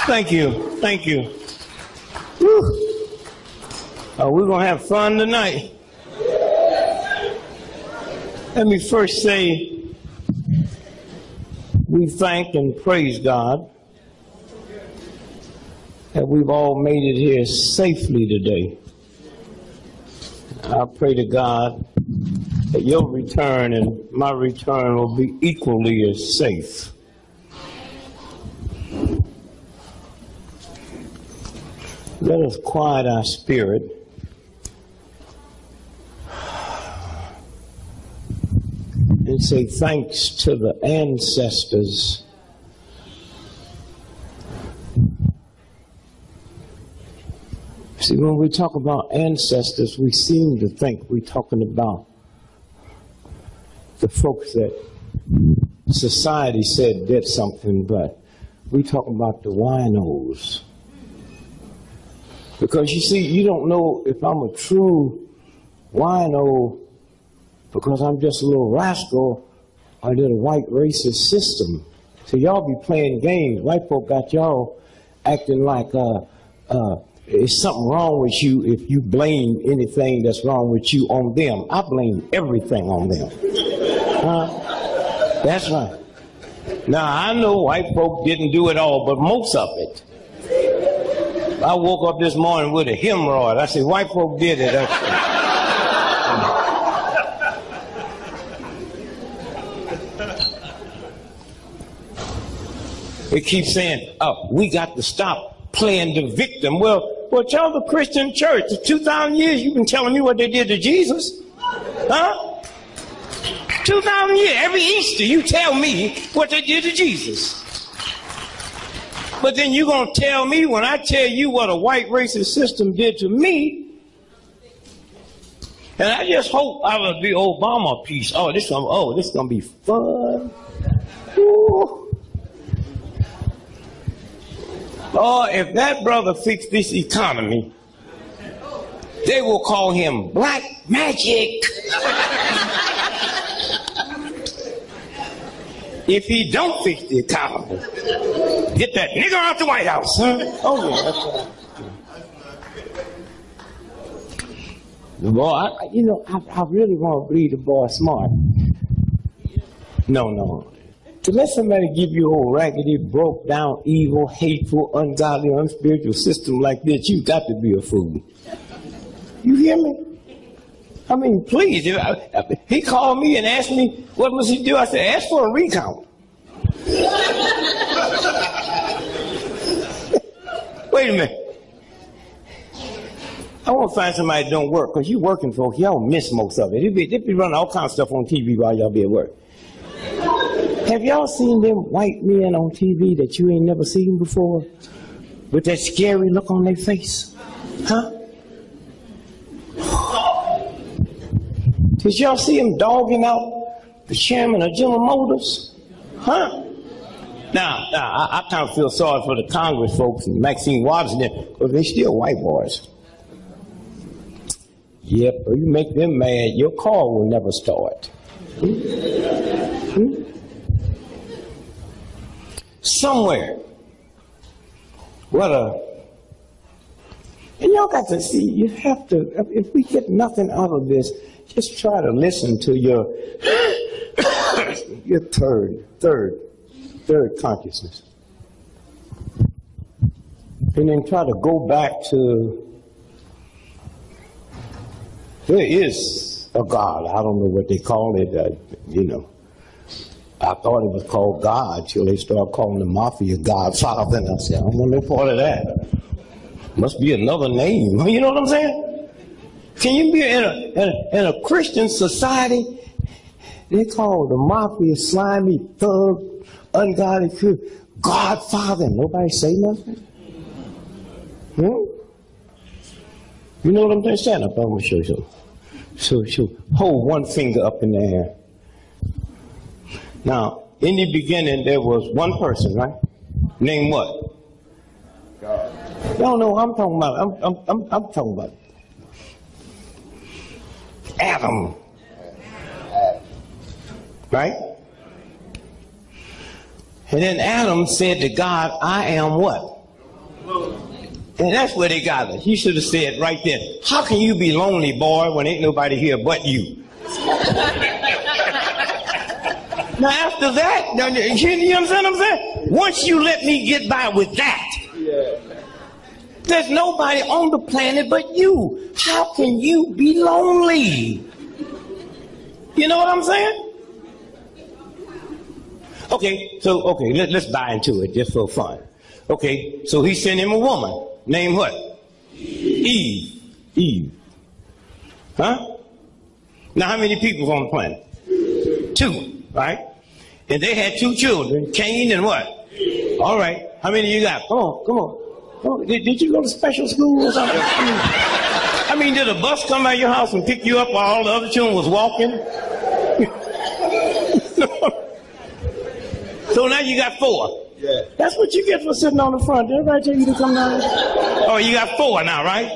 Thank you. Thank you. Whew. We're going to have fun tonight. Let me first say, we thank and praise God that we've all made it here safely today. I pray to God that your return and my return will be equally as safe. Let us quiet our spirit and say thanks to the ancestors See, when we talk about ancestors, we seem to think we're talking about the folks that society said did something, but we're talking about the winos. Because you see, you don't know if I'm a true wino because I'm just a little rascal or did a white racist system. So y'all be playing games. White folk got y'all acting like it's something wrong with you if you blame anything that's wrong with you on them. I blame everything on them. That's right. Now, I know white folk didn't do it all, but most of it. I woke up this morning with a hemorrhoid. I said, white folk did it. They keep saying, oh, we got to stop playing the victim. Well, y'all the Christian church. For 2,000 years you've been telling me what they did to Jesus. Huh? 2,000 years. Every Easter you tell me what they did to Jesus. But then you're going to tell me when I tell you what a white racist system did to me. And I just hope I will be Obama piece. Oh, this is going to be fun. Ooh. Oh, if that brother fixed this economy, they will call him black magic. If he don't fix the economy, get that nigger out the White House, huh? Oh, yeah, that's right. The boy, I really want to believe the boy smart. No. To let somebody give you a whole raggedy, broke down, evil, hateful, ungodly, unspiritual system like this, you got to be a fool. You hear me? I mean, please. He called me and asked me, what must he do? I said, ask for a recount. Wait a minute. I want to find somebody that don't work, because you working folks, y'all miss most of it. They be running all kinds of stuff on TV while y'all be at work. Have y'all seen them white men on TV that you ain't never seen before? With that scary look on their face? Huh? Did y'all see him dogging out the chairman of General Motors? Huh? Now, I kind of feel sorry for the Congress folks and Maxine Waters because they still white boys. Yep, if you make them mad, your car will never start. Somewhere. And y'all got to see, you have to, if we get nothing out of this, just try to listen to your third consciousness. And then try to go back to, there is a God. I don't know what they call it, I thought it was called God till they started calling the mafia Godfather. And I said, I don't want no part of that. Must be another name. You know what I'm saying? Can you be in a Christian society? They call the mafia slimy, thug, ungodly, Godfather. And nobody say nothing? You know what I'm saying? Stand up. I'm going to show you something. So hold one finger up in the air. Now, in the beginning, there was one person, right? Name what? God. No, I'm talking about. I'm talking about Adam. Right? And then Adam said to God, I am what? And that's where they got it. He should have said right there, how can you be lonely, boy, when ain't nobody here but you? Now after that, you understand what I'm saying? Once you let me get by with that, there's nobody on the planet but you. How can you be lonely? You know what I'm saying? Okay, let's buy into it just for fun. Okay, so he sent him a woman named what? Eve. Huh? Now how many people on the planet? 2, right? And they had 2 children, Cain and what? All right, how many you got? Come on. Did you go to special school or something? I mean, did a bus come by your house and pick you up while all the other children was walking? So now you got 4. Yeah. That's what you get for sitting on the front. Did everybody tell you to come down? Oh, you got 4 now, right?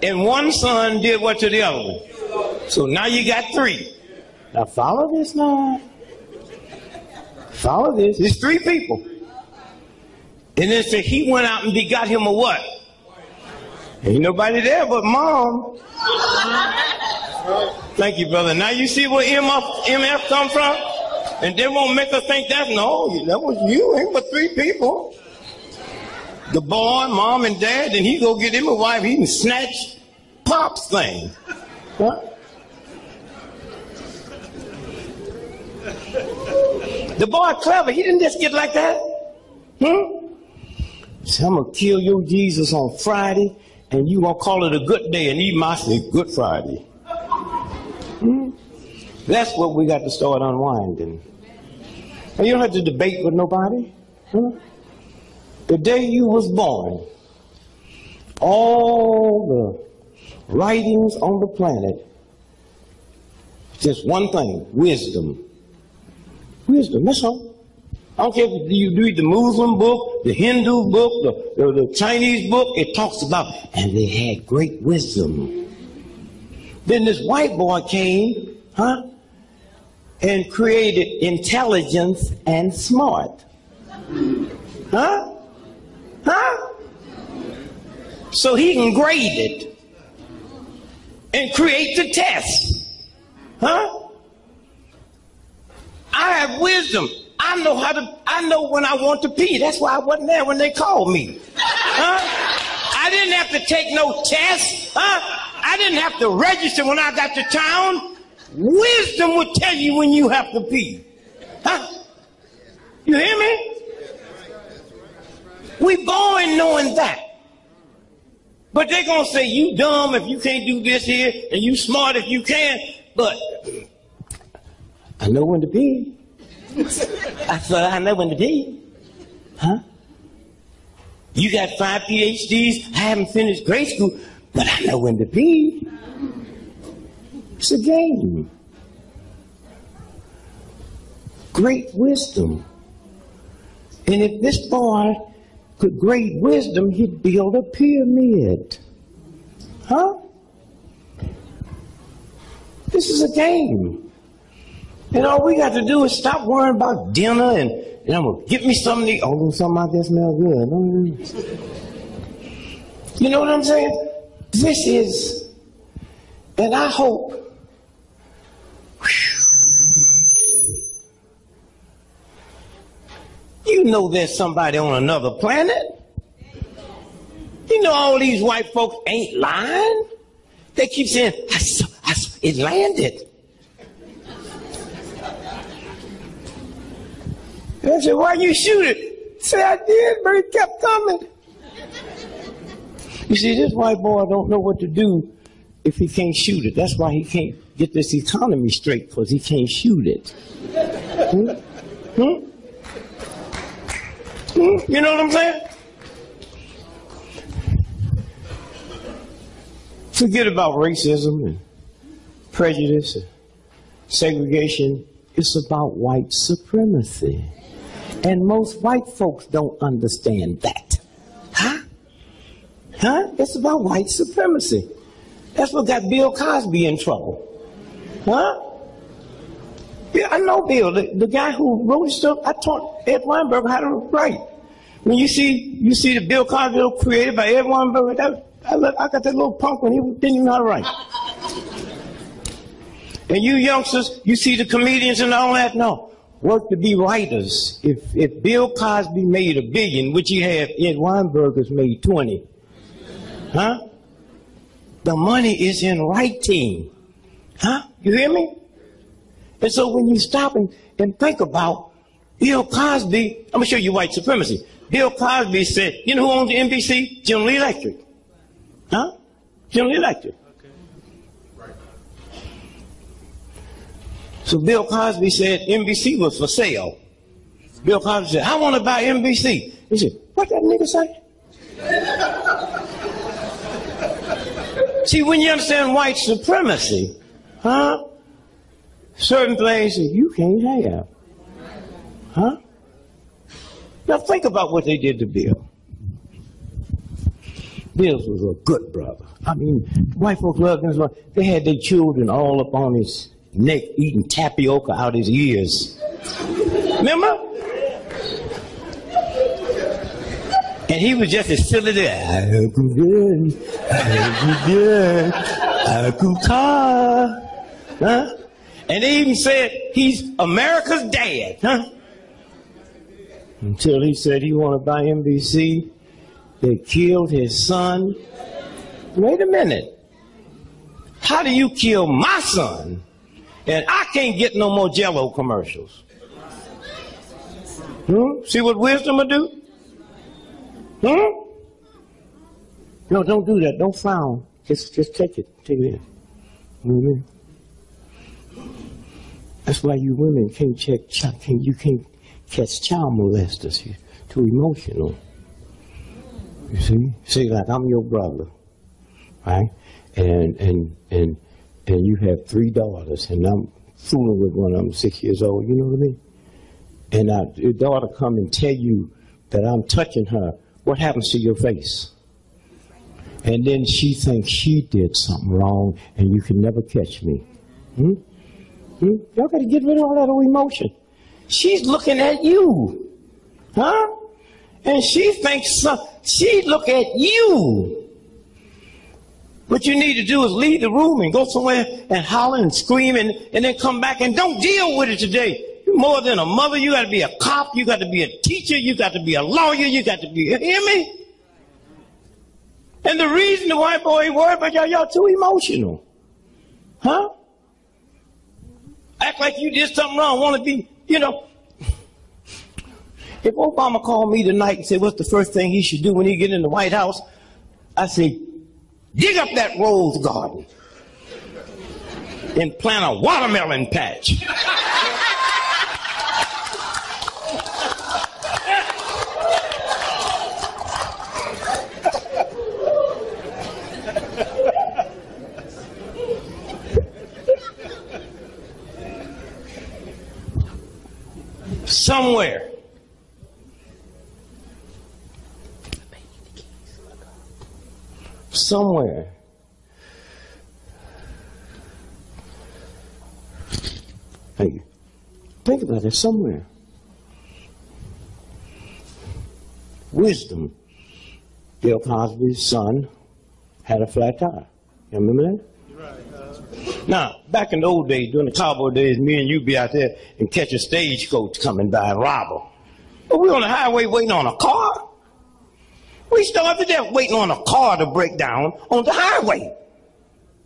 And one son did what to the other one? So now you got 3. Now follow this now. Follow this. It's 3 people. And then say he went out and begot him a what? Ain't nobody there but mom. Thank you, brother. Now you see where MF come from? And they won't make us think that was you. Ain't but 3 people. The boy, mom, and dad. Then he go get him a wife. He can snatch Pop's thing. What? The boy clever. He didn't just get like that. So I'm going to kill your Jesus on Friday, and you going to call it a good day and eat my steak Good Friday. That's what we got to start unwinding. And you don't have to debate with nobody. The day you was born, all the writings on the planet, just one thing, wisdom. Wisdom, that's all. I don't care if you read the Muslim book, the Hindu book, the Chinese book, it talks about, and they had great wisdom. Then this white boy came, and created intelligence and smart. So he can grade it and create the test. I have wisdom. I know when I want to pee. That's why I wasn't there when they called me. I didn't have to take no test. I didn't have to register when I got to town. Wisdom would tell you when you have to pee. You hear me? We born knowing that. But they're going to say, you dumb if you can't do this here, and you smart if you can. But I know when to pee. I know when to pee. You got 5 PhDs, I haven't finished grade school, but I know when to pee. It's a game. Great wisdom. And if this boy could grade wisdom, he'd build a pyramid. This is a game. And all we got to do is stop worrying about dinner and I'm going to get me something to eat. Oh, something out there smells good. You know what I'm saying? This is, and I hope, you know there's somebody on another planet. You know all these white folks ain't lying. They keep saying, I saw, it landed. I said, why you shoot it? Say, I did, but it kept coming. You see, this white boy don't know what to do if he can't shoot it. That's why he can't get this economy straight, because he can't shoot it. You know what I'm saying? Forget about racism and prejudice and segregation. It's about white supremacy. And most white folks don't understand that. It's about white supremacy. That's what got Bill Cosby in trouble. Yeah, I know Bill, the guy who wrote stuff. I taught Ed Weinberg how to write. When you see the Bill Cosby created by everyone, but I got that little punk when he didn't even know how to write. And you youngsters, you see the comedians and all that? No. Work to be writers. If Bill Cosby made $1 billion, which he had, Ed Weinberger's made 20. Huh? The money is in writing. Huh? You hear me? And so when you stop and think about Bill Cosby, I'm going to show you white supremacy. Bill Cosby said, you know who owns the NBC? General Electric. Huh? General Electric. Okay. Right. So Bill Cosby said NBC was for sale. Bill Cosby said, I want to buy NBC. He said, what that nigga say? See, when you understand white supremacy, huh? Certain things that you can't have. Huh? Now think about what they did to Bill. Bill was a good brother. I mean, white folks loved him. They had their children all up on his neck eating tapioca out his ears. Remember? And he was just as silly there. I could car. Huh? And they even said he's America's dad. Huh? Until he said he wanted to buy NBC. They killed his son. Wait a minute. How do you kill my son? And I can't get no more Jell-O commercials. See what wisdom will do? No, don't do that. Don't frown. Just take it. Take it in. Amen. That's why you women can't you can't catch child molesters here. Too emotional. You see? See, like I'm your brother, right? And you have 3 daughters, and I'm fooling with one of them 6 years old. You know what I mean? And your daughter come and tell you that I'm touching her. What happens to your face? And then she thinks she did something wrong, and you can never catch me. Y'all got to get rid of all that old emotion. She's looking at you, huh? And she thinks she look at you. What you need to do is leave the room and go somewhere and holler and scream and then come back and don't deal with it today. You're more than a mother. You got to be a cop. You got to be a teacher. You got to be a lawyer. You got to be, you hear me? And the reason the white boy worried about y'all too emotional. Huh? Act like you did something wrong. Want to be, you know. If Obama called me tonight and said, what's the first thing he should do when he get in the White House? I say, dig up that rose garden and plant a watermelon patch. Somewhere. Somewhere. Thank you. Think about it. Somewhere. Wisdom. Bill Cosby's son had a flat tire. You remember that? Now, back in the old days, during the cowboy days, me and you be out there and catch a stagecoach coming by and rob her. But we on the highway waiting on a car. We started there waiting on a car to break down on the highway.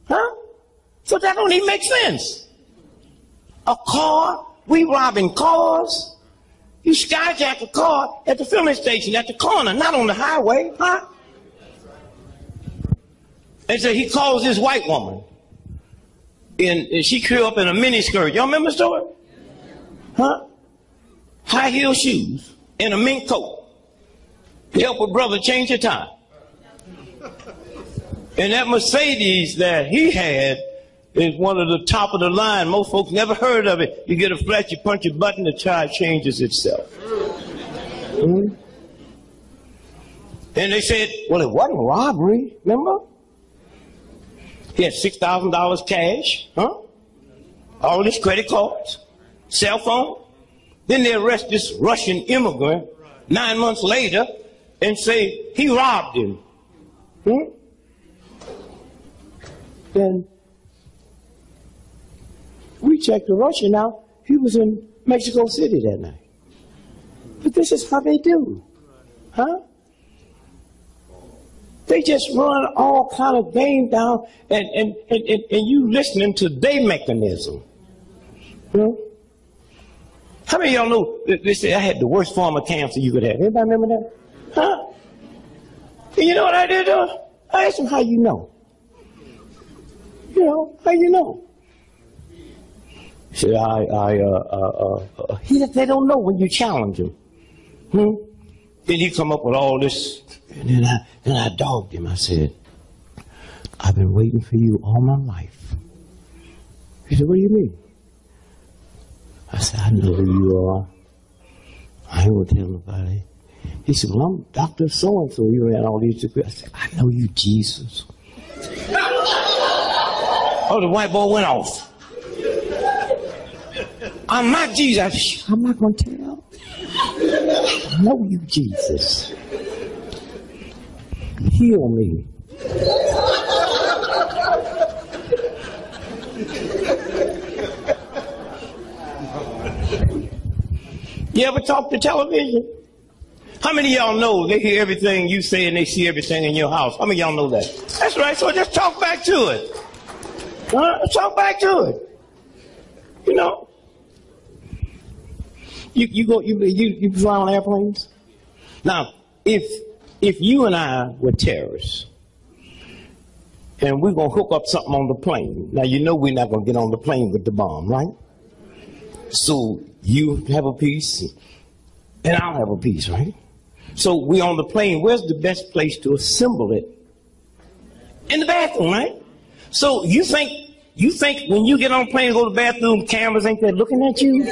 Huh? So that don't even make sense. A car, we robbing cars. You skyjack a car at the filling station at the corner, not on the highway, huh? And so he calls this white woman. And she grew up in a miniskirt. Y'all remember the story? Huh? High heel shoes and a mink coat. To help her brother change her tire. And that Mercedes that he had is one of the top of the line. Most folks never heard of it. You get a flat, you punch a button, the tire changes itself. And they said, well, it wasn't robbery, remember? He had $6,000 cash, huh? All his credit cards, cell phone. Then they arrest this Russian immigrant 9 months later and say he robbed him. Then we checked the Russian out. He was in Mexico City that night. But this is how they do. Huh? They just run all kind of game down and you listening to their mechanism. How many of y'all know they say I had the worst form of cancer you could have? Anybody remember that? Huh? And you know what I did? I asked him, how you know? You know, how you know? He said, they don't know when you challenge them. Then he come up with all this, and then I dogged him. I said, I've been waiting for you all my life. He said, what do you mean? I said, I know who you are. I ain't gonna tell nobody. He said, well, I'm Dr. So-and-so. You had all these degrees. I said, I know you, Jesus. Oh, the white boy went off. I'm not Jesus. I'm not going to tell. I know you, Jesus. Heal me. You ever talk to television? How many of y'all know they hear everything you say and they see everything in your house? How many of y'all know that? That's right, so just talk back to it. Talk back to it. You know. You fly on airplanes? Now, if you and I were terrorists, and we're going to hook up something on the plane, now you know we're not going to get on the plane with the bomb, right? So you have a piece, and I'll have a piece, right? So we're on the plane. Where's the best place to assemble it? In the bathroom, right? So you think when you get on the plane and go to the bathroom, cameras ain't there looking at you?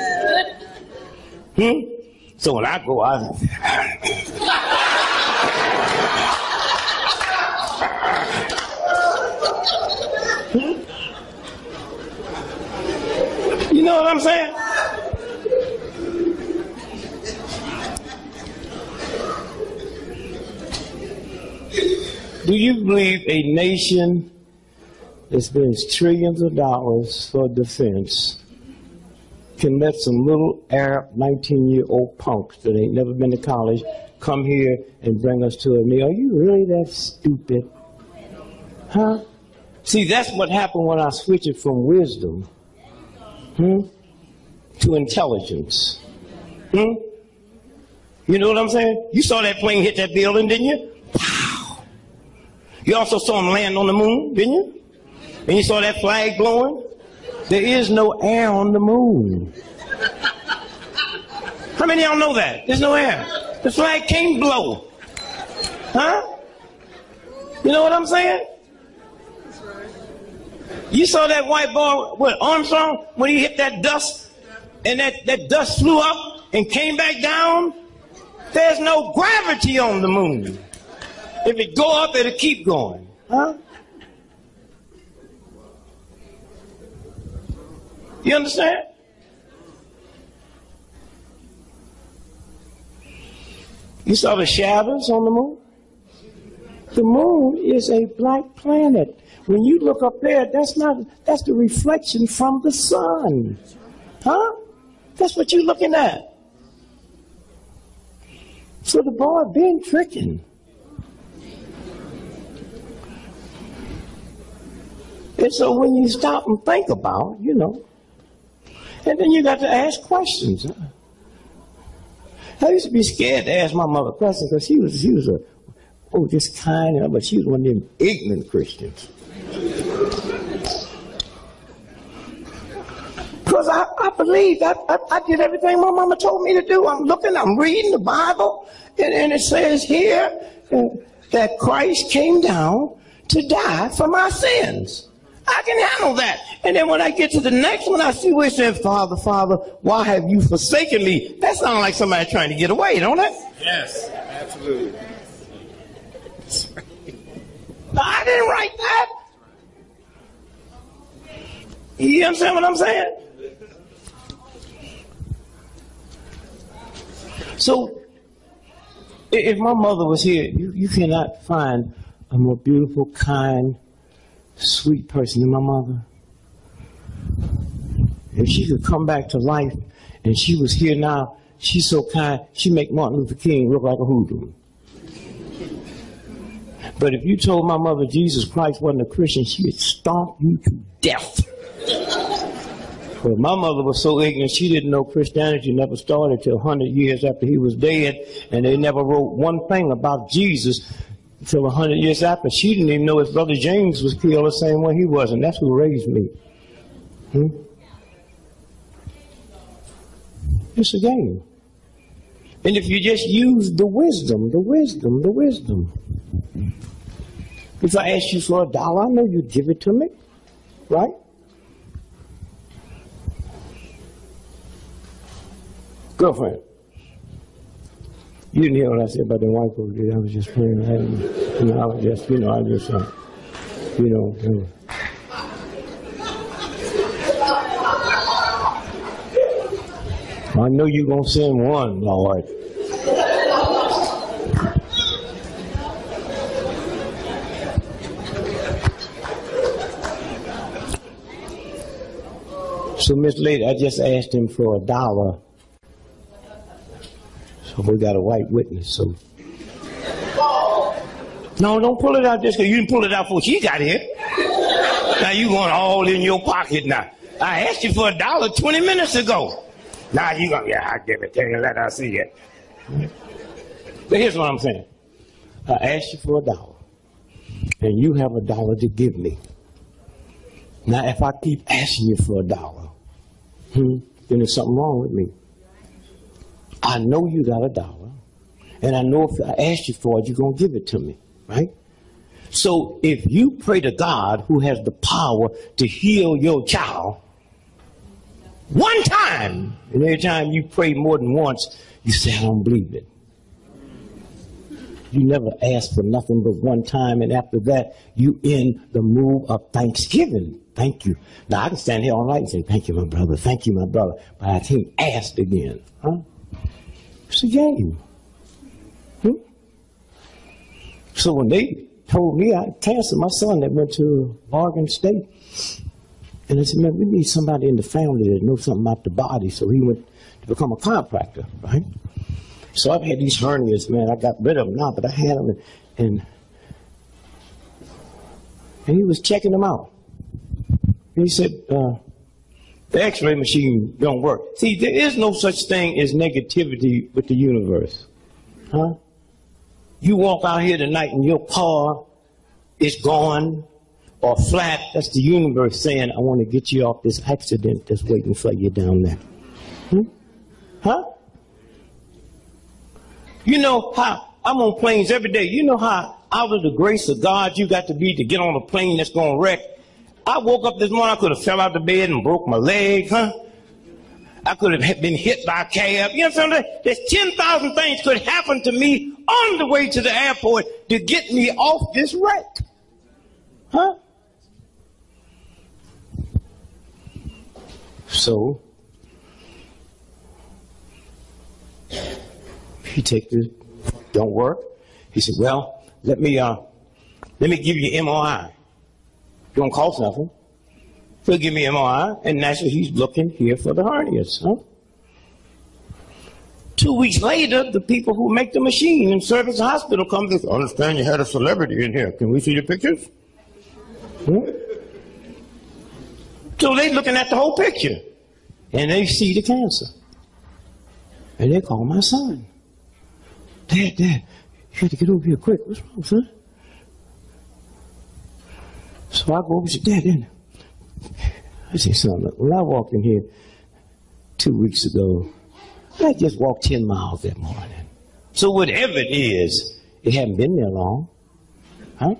So when I go out, you know what I'm saying? Do you believe a nation that spends trillions of dollars for defense can let some little Arab 19-year-old punks that ain't never been to college come here and bring us to a meal? Are you really that stupid? Huh? See, that's what happened when I switched it from wisdom to intelligence. You know what I'm saying? You saw that plane hit that building, didn't you? Wow. You also saw him land on the moon, didn't you? And you saw that flag blowing? There is no air on the moon. How many of y'all know that? There's no air. The flag can't blow. Huh? You know what I'm saying? You saw that white boy, what, Armstrong, when he hit that dust, and that dust flew up and came back down? There's no gravity on the moon. If it go up, it'll keep going. Huh? You understand? You saw the shadows on the moon? The moon is a black planet. When you look up there, that's the reflection from the sun. Huh? That's what you're looking at. So the boy been tricking. And so when you stop and think about, you know, and then you got to ask questions. I used to be scared to ask my mother questions because she was just kind, but she was one of them ignorant Christians. Because I believed, I did everything my mama told me to do. I'm reading the Bible, and it says here that Christ came down to die for my sins. I can handle that. And then when I get to the next one, I see where it says, Father, Father, why have you forsaken me? That sounds like somebody trying to get away, don't it? Yes, absolutely. No, I didn't write that. You understand what I'm saying? So If my mother was here, you cannot find a more beautiful, kind, sweet person than my mother. If she could come back to life and she was here now, she's so kind, she'd make Martin Luther King look like a hoodoo. But if you told my mother Jesus Christ wasn't a Christian, she would stomp you to death. But my mother was so ignorant, she didn't know Christianity never started till 100 years after he was dead, and they never wrote one thing about Jesus until 100 years after. She didn't even know his brother James was killed the same way he was, and that's who raised me. It's a game. And if you just use the wisdom. If I asked you for $1, I know you'd give it to me, right? Girlfriend, you didn't hear what I said about the white folks. I was just playing. I was just, I know you're going to send one, Lord. So, Miss Lady, I just asked him for $1. So we got a white witness, so. No, don't pull it out just because you didn't pull it out before she got here. Now you want all in your pocket now. I asked you for $1 20 minutes ago. Now you going, yeah, I'll give it to you, let her see it. But here's what I'm saying. I asked you for $1, and you have $1 to give me. Now if I keep asking you for $1, then there's something wrong with me. I know you got $1, and I know if I ask you for it, you're going to give it to me, right? So if you pray to God who has the power to heal your child, one time, and every time you pray more than once, you say, I don't believe it. You never ask for nothing but one time, and after that, you in the mood of thanksgiving. Thank you. Now, I can stand here all night and say, thank you, my brother. Thank you, my brother. But I can't ask again. Huh? It's a game. So when they told me I canceled my son that went to Oregon State, and I said, man, we need somebody in the family that knows something about the body. So he went to become a chiropractor, right? So I've had these hernias, man. I got rid of them now, but I had them, and he was checking them out. And he said, the x-ray machine don't work. See, there is no such thing as negativity with the universe. Huh? You walk out here tonight and your car is gone or flat. That's the universe saying, I want to get you off this accident that's waiting for you down there. Huh? You know how, I'm on planes every day. You know how out of the grace of God you got to be to get on a plane that's going to wreck? I woke up this morning, I could have fell out of bed and broke my leg, huh? I could have been hit by a cab. You know what I'm saying? There's 10,000 things could happen to me on the way to the airport to get me off this wreck. Huh? So, he take this, don't work. He said, well, let me give you MRI. Don't cost nothing. He'll give me MRI, and naturally he's looking here for the hernias, huh? 2 weeks later, the people who make the machine and service the hospital come to, I understand you had a celebrity in here. Can we see your pictures? So they looking at the whole picture, and they see the cancer. And they call my son. Dad, you have to get over here quick. What's wrong, son? So I go over and say, Dad, I say, son, look, when I walked in here 2 weeks ago, I just walked 10 miles that morning. So whatever it is, it hadn't been there long. Huh?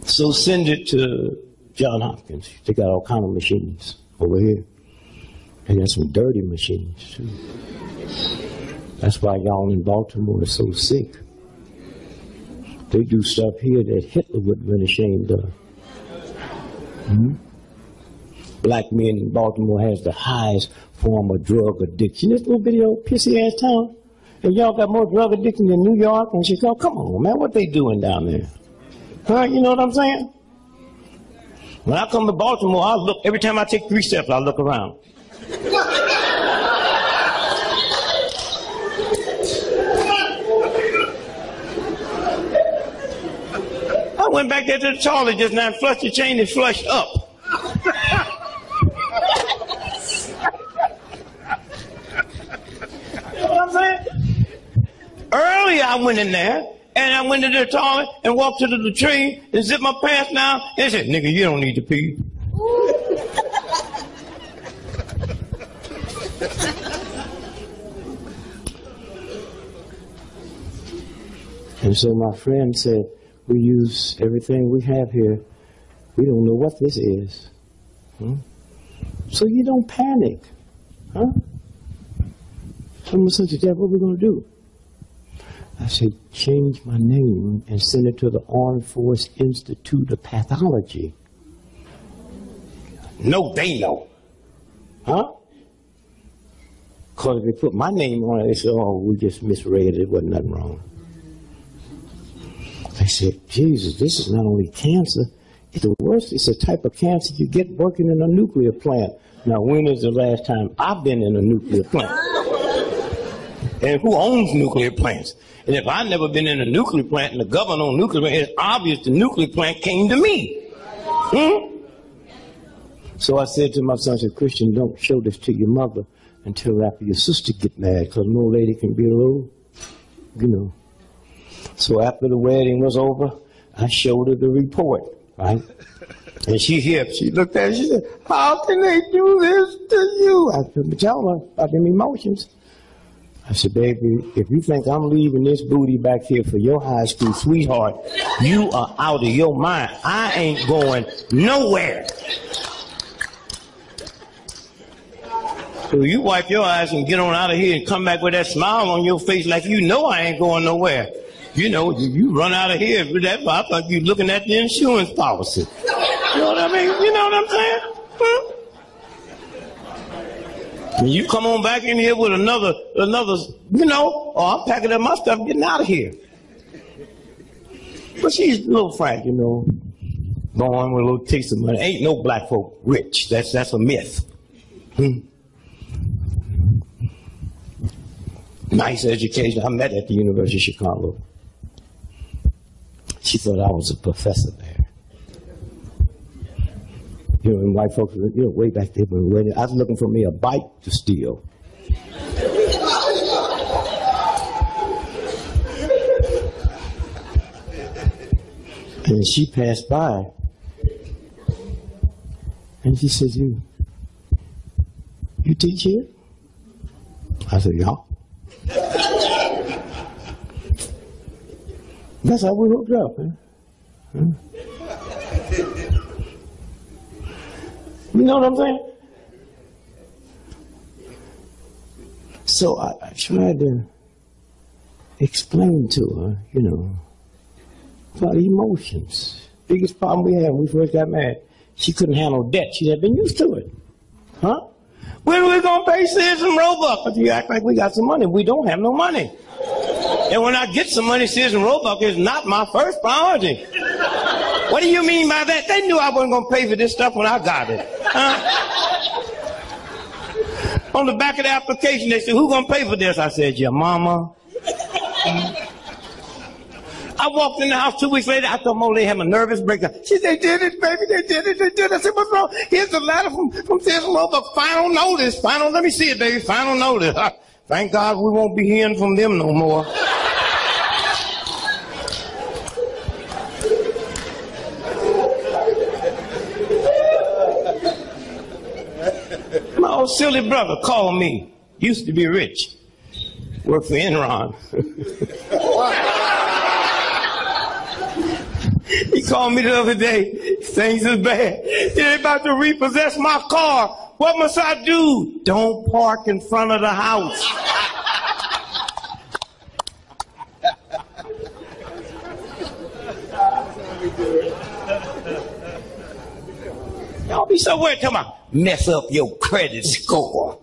So send it to John Hopkins. They got all kind of machines over here. They got some dirty machines, too. That's why y'all in Baltimore are so sick. They do stuff here that Hitler would have been ashamed of. Black men in Baltimore has the highest form of drug addiction. This little bitty old pissy ass town. And y'all got more drug addictions than New York and Chicago. Come on, man, what they doing down there? Huh? You know what I'm saying? When I come to Baltimore, I look, every time I take 3 steps, I look around. I went back there to the toilet just now and flushed the chain and flushed up. You know what I'm saying? Earlier I went in there and I went to the toilet and walked to the latrine and zipped my pants down and said, nigga, you don't need to pee. And so my friend said, we use everything we have here. We don't know what this is. So you don't panic. Huh? Someone said to Dad, what are we going to do? I said, change my name and send it to the Armed Force Institute of Pathology. No, they know. Huh? Because if they put my name on it, they said, oh, we just misread it. There wasn't nothing wrong. I said, Jesus, this is not only cancer, it's the worst. It's a type of cancer you get working in a nuclear plant. Now, when is the last time I've been in a nuclear plant? And who owns nuclear plants? And if I've never been in a nuclear plant and the government owns nuclear plant, it's obvious the nuclear plant came to me. So I said to my son, I said, Christian, don't show this to your mother until after your sister get married, because no lady can be a little, you know. So after the wedding was over, I showed her the report, right? And she looked at it, she said, how can they do this to you? I couldn't tell her about them emotions. I said, baby, if you think I'm leaving this booty back here for your high school sweetheart, you are out of your mind. I ain't going nowhere. So you wipe your eyes and get on out of here and come back with that smile on your face like you know I ain't going nowhere. You know, you run out of here with that, I thought you looking at the insurance policy. You know what I mean? You know what I'm saying? And you come on back in here with another, you know, oh, I'm packing up my stuff and getting out of here. But she's a little frank, you know, born with a little taste of money. Ain't no black folk rich. That's a myth. Nice education. I met at the University of Chicago. She thought I was a professor there. You know, and white folks, you know, way back there, I was looking for me a bike to steal. And she passed by, and she says, you teach here? I said, yeah. That's how we hooked up, man. You know what I'm saying? So I tried to explain to her, you know, about emotions. Biggest problem we had when we first got married, she couldn't handle debt. She had been used to it. Huh? When are we going to pay Sears and Roebuck? But you act like we got some money. We don't have no money. And when I get some money, Sears and Roebuck is not my first priority. What do you mean by that? They knew I wasn't going to pay for this stuff when I got it. Huh? On the back of the application, they said, who's going to pay for this? I said, your mama. I walked in the house 2 weeks later. I thought, Mo, they had a nervous breakdown. She said, they did it, baby. They did it. They did it. I said, what's wrong? Here's the letter from Sears and Roebuck. Final notice. Let me see it, baby. Final notice. Thank God we won't be hearing from them no more. My old silly brother called me. Used to be rich. Worked for Enron. He called me the other day. Things is bad. They're about to repossess my car. What must I do? Don't park in front of the house. Y'all be so worried talking about mess up your credit score.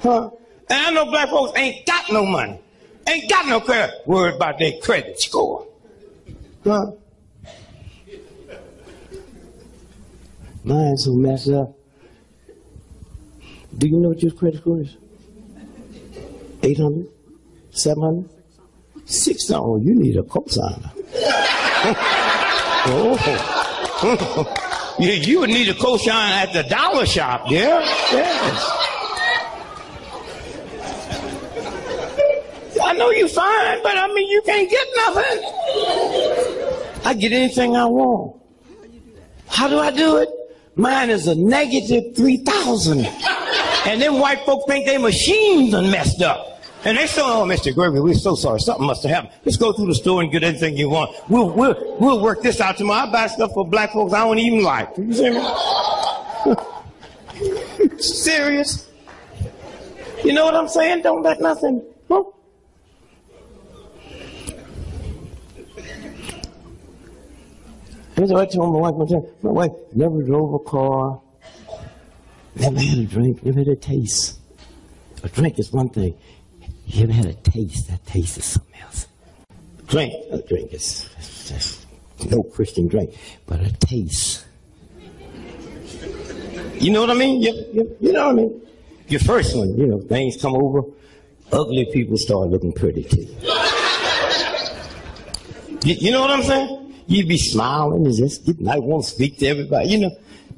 Huh? And I know black folks ain't got no money. Ain't got no credit. Worried about their credit score. Huh? Mine's so messed up. Do you know what your credit score is? 800? 700? 600? Oh, you need a cosigner. Oh. You would need a cosigner at the dollar shop, yeah? Yes. I know you're fine, but I mean, you can't get nothing. I get anything I want. How do I do it? Mine is a negative 3,000. And them white folk think their machines are messed up. And they say, oh, Mr. Gregory, we're so sorry. Something must have happened. Let's go through the store and get anything you want. We'll work this out tomorrow. I buy stuff for black folks I don't even like. You see me? Serious? You know what I'm saying? Don't let nothing. Huh? Here's what I told my wife one time. My wife never drove a car, never had a drink, never had a taste. A drink is one thing. You ever had a taste? That taste is something else. A drink is just no Christian drink, but a taste. You know what I mean? You know what I mean? Your first one, you know, things come over, ugly people start looking pretty to you. You know what I'm saying? You'd be smiling and just I won't speak to everybody. You know,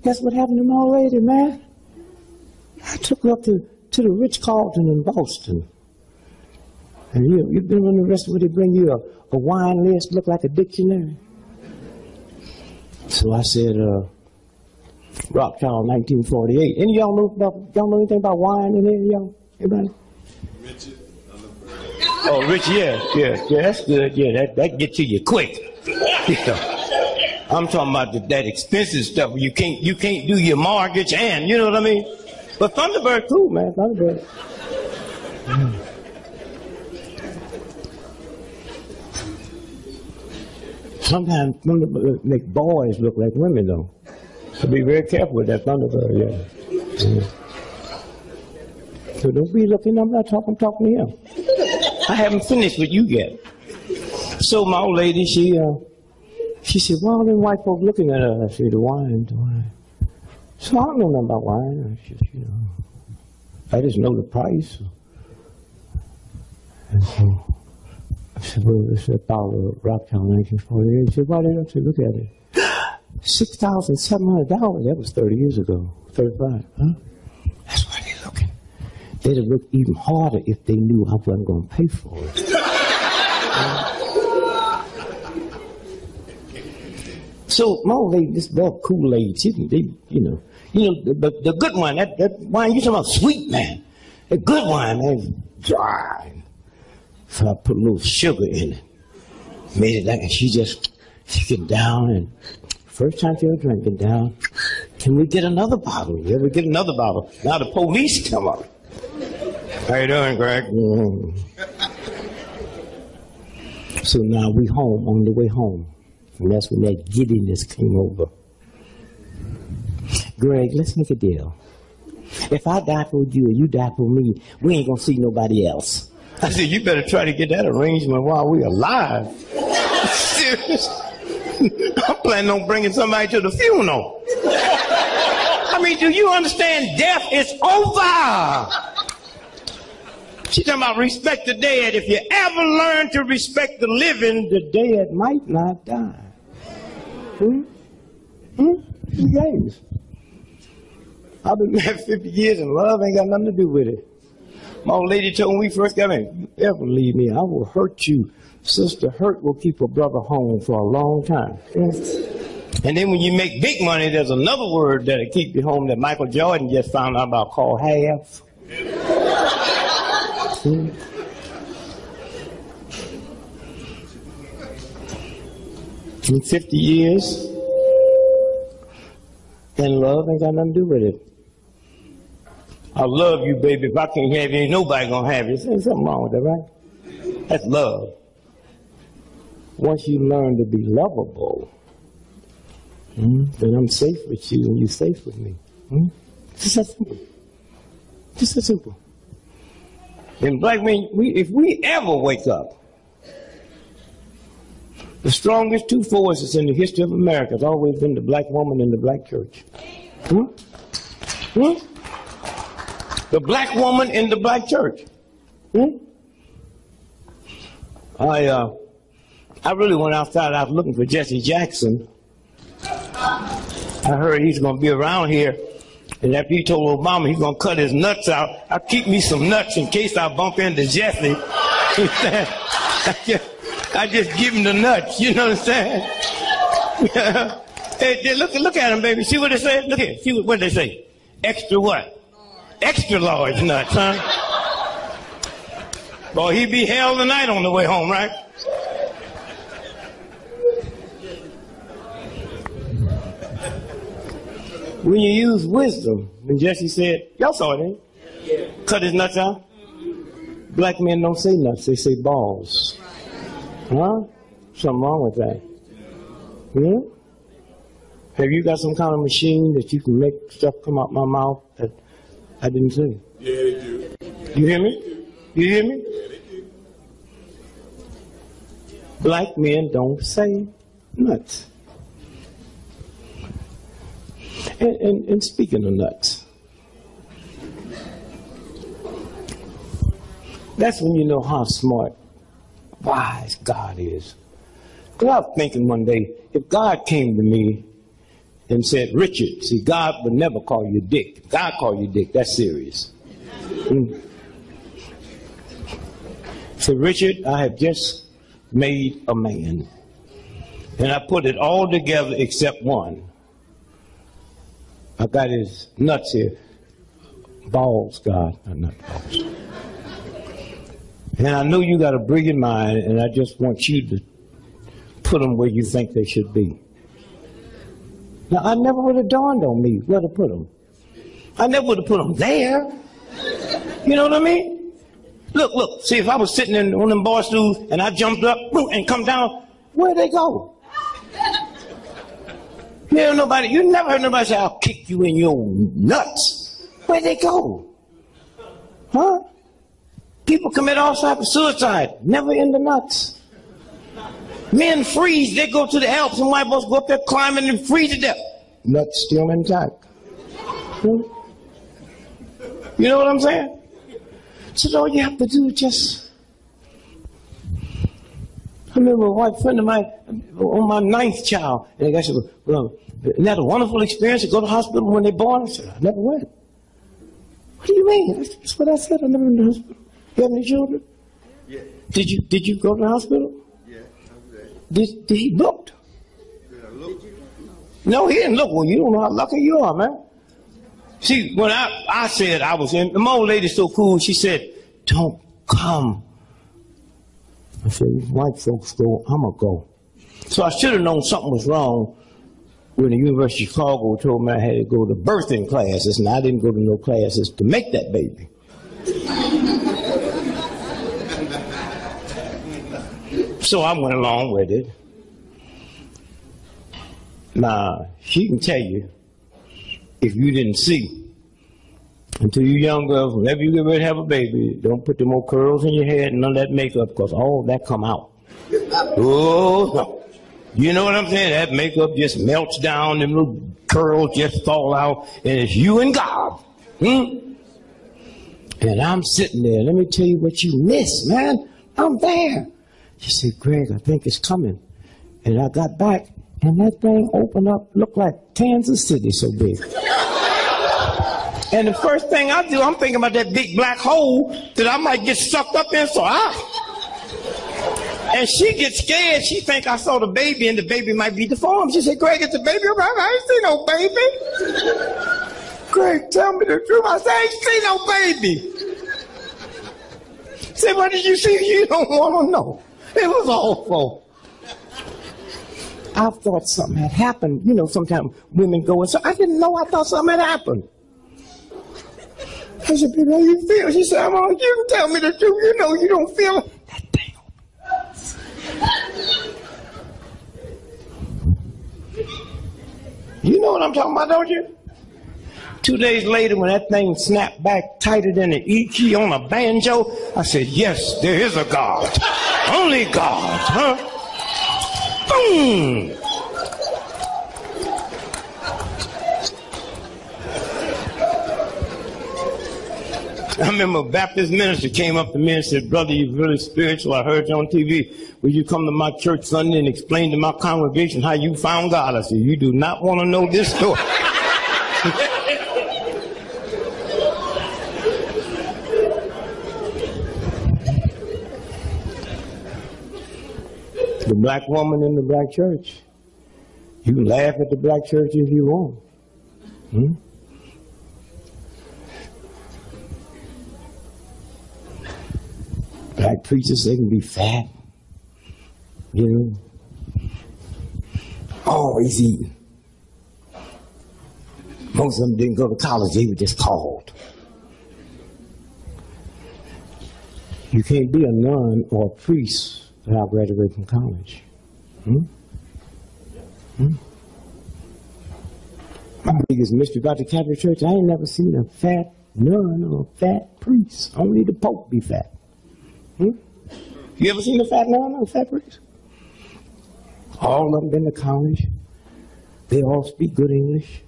that's what happened to my old lady, man. I took her up to the Ritz-Carlton in Boston. And you've been on the rest where they bring you a wine list, look like a dictionary. So I said, Rockchild 1948. Any of y'all know anything about wine in here, y'all? Everybody? Richard. Oh, Richard, yeah, that's good. Yeah, that get to you quick. Yeah. I'm talking about that expensive stuff where you can't do your mortgage and, you know what I mean? But Thunderbird, cool, man, Thunderbird. Sometimes Thunderbird make boys look like women, though. So be very careful with that Thunderbird, yeah. So don't be looking, I'm talking to him. I haven't finished with you yet. So my old lady, she said, well, them white folks looking at her. I said, the wine. So I don't know nothing about wine. I just know the price. And so I said, well, this is a bottle of Rocktown 1948. She said, why did I say, look at it. $6,700. That was 30 years ago. 35, huh? That's why they're looking. They'd have looked even harder if they knew I wasn't going to pay for it. So my old lady, this dog Kool-Aid, the good wine, that wine you talking about sweet, man. The good wine, man, is dry. So I put a little sugar in it. Made it like, and she get down, and first time she was drinking down, can we get another bottle? Yeah, we get another bottle. Now the police come up. How you doing, Greg? So now we home, on the way home. And that's when that giddiness came over. Greg, let's make a deal. If I die for you and you die for me, we ain't gonna see nobody else. I said, you better try to get that arrangement while we're alive. Serious? I'm planning on bringing somebody to the funeral. I mean, do you understand? Death is over. She's talking about respect the dead. If you ever learn to respect the living, the dead might not die. Two games. I've been married 50 years and love ain't got nothing to do with it. My old lady told me when we first got married, if you ever leave me, I will hurt you. Sister hurt will keep a brother home for a long time. And then when you make big money, there's another word that'll keep you home that Michael Jordan just found out about called half. In 50 years, and love ain't got nothing to do with it. I love you, baby. If I can't have you, ain't nobody gonna have you. There's something wrong with that, right? That's love. Once you learn to be lovable, then I'm safe with you and you're safe with me. Just that simple. Just that simple. And black men, if we ever wake up, the strongest two forces in the history of America has always been the black woman and the black church. The black woman in the black church. I really went outside. I was looking for Jesse Jackson. I heard he's going to be around here. And after he told Obama he's going to cut his nuts out, I'll keep me some nuts in case I bump into Jesse. I just give him the nuts, you know what I'm saying? Hey, look at him, baby. See what they say? Look here. See what they say? Extra what? Extra large nuts, huh? Boy, he be hell tonight on the way home, right? When you use wisdom, when Jesse said, y'all saw it, ain't you? Cut his nuts out. Black men don't say nuts, they say balls. Huh? Something wrong with that. Have you got some kind of machine that you can make stuff come out my mouth that I didn't say? Yeah, they do. You hear me? You hear me? Yeah, they do. Black men don't say nuts. And speaking of nuts, that's when you know how smart, wise God is. Because I was thinking one day, if God came to me and said, Richard, see, God would never call you Dick. If God called you Dick, that's serious. So, Richard, I have just made a man. And I put it all together except one. I got his nuts here. Balls, God, not balls. And I know you got a brilliant mind, and I just want you to put them where you think they should be. Now, I never would have dawned on me where to put them. I never would have put them there. You know what I mean? Look, see, if I was sitting in one of them bar stools and I jumped up and come down, where'd they go? You never heard nobody say, I'll kick you in your nuts. Where'd they go? Huh? People commit all types of suicide, never in the nuts. Men freeze, they go to the Alps, and white boys go up there climbing and freeze to death. Nuts still intact. You know what I'm saying? So all you have to do is just... I remember a white friend of mine on my 9th child, and the guy said, well, isn't that a wonderful experience to go to the hospital when they're born? I said, I never went. What do you mean? That's what I said, I never went to the hospital. You have any children? Yeah. Did you go to the hospital? Yeah, I was there. Did he look? Did I look? No, he didn't look. Well, you don't know how lucky you are, man. See, when I said I was in, my old lady's so cool, she said, don't come. I said, white folks go, I'm going to go. So I should have known something was wrong when the University of Chicago told me I had to go to birthing classes, and I didn't go to no classes to make that baby. So I went along with it. Now, she can tell you, if you didn't see, until you young girls, whenever you get ready to have a baby, don't put them more curls in your head and none of that makeup, because all that come out. Oh, no. You know what I'm saying? That makeup just melts down, them little curls just fall out, and it's you and God. And I'm sitting there. Let me tell you what you miss, man. I'm there. She said, Greg, I think it's coming. And I got back, and that thing opened up, looked like Kansas City so big. And the first thing I do, I'm thinking about that big black hole that I might get sucked up in, and she gets scared. She think I saw the baby, and the baby might be deformed. She said, Greg, it's a baby. I ain't see no baby. Greg, tell me the truth. I said, I ain't see no baby. She said, what did you see? You don't want to know. It was awful. I thought something had happened. You know, sometimes women go and so I didn't know. I thought something had happened. I said, baby, how you feel? She said, you can tell me the truth. You know you don't feel it. That thing. You know what I'm talking about, don't you? 2 days later, when that thing snapped back tighter than an E key on a banjo, I said, yes, there is a God. Only God, huh? Boom! I remember a Baptist minister came up to me and said, brother, you're really spiritual. I heard you on TV. Will you come to my church Sunday and explain to my congregation how you found God? I said, you do not want to know this story. The black woman in the black church. You can laugh at the black church if you want. Hmm? Black preachers, they can be fat, you know, always eating. Most of them didn't go to college, they were just called. You can't be a nun or a priest without graduating from college. Hmm? Hmm? My biggest mystery about the Catholic Church, I ain't never seen a fat nun or a fat priest. Only the Pope be fat. Hmm? You ever seen a fat nun or a fat priest? All of them been to college. They all speak good English.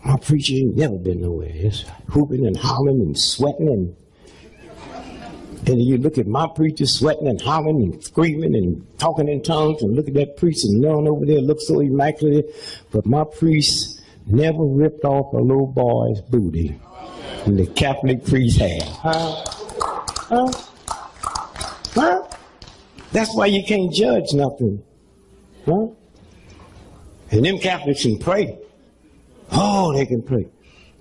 My preacher ain't never been nowhere. It's hooping and hollering and sweating and you look at my preacher sweating and hollering and screaming and talking in tongues, and look at that priest and nun over there looks so immaculate. But my priest never ripped off a little boy's booty. And the Catholic priest had. Huh? That's why you can't judge nothing. Huh? And them Catholics can pray. Oh, they can pray.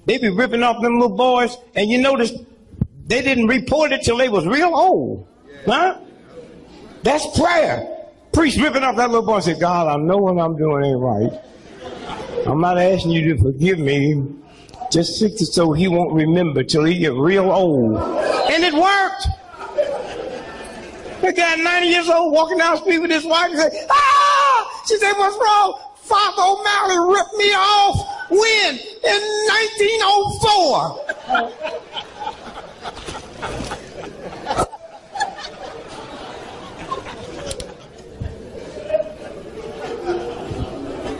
They be ripping off them little boys, and you notice they didn't report it till they was real old. Huh? That's prayer. Priest ripping off that little boy and said, God, I know what I'm doing ain't right. I'm not asking you to forgive me. Just fix it so he won't remember till he get real old. And it worked. The guy 90 years old walking down the street with his wife and said, ah! She said, what's wrong? Father O'Malley ripped me off when? In 1904.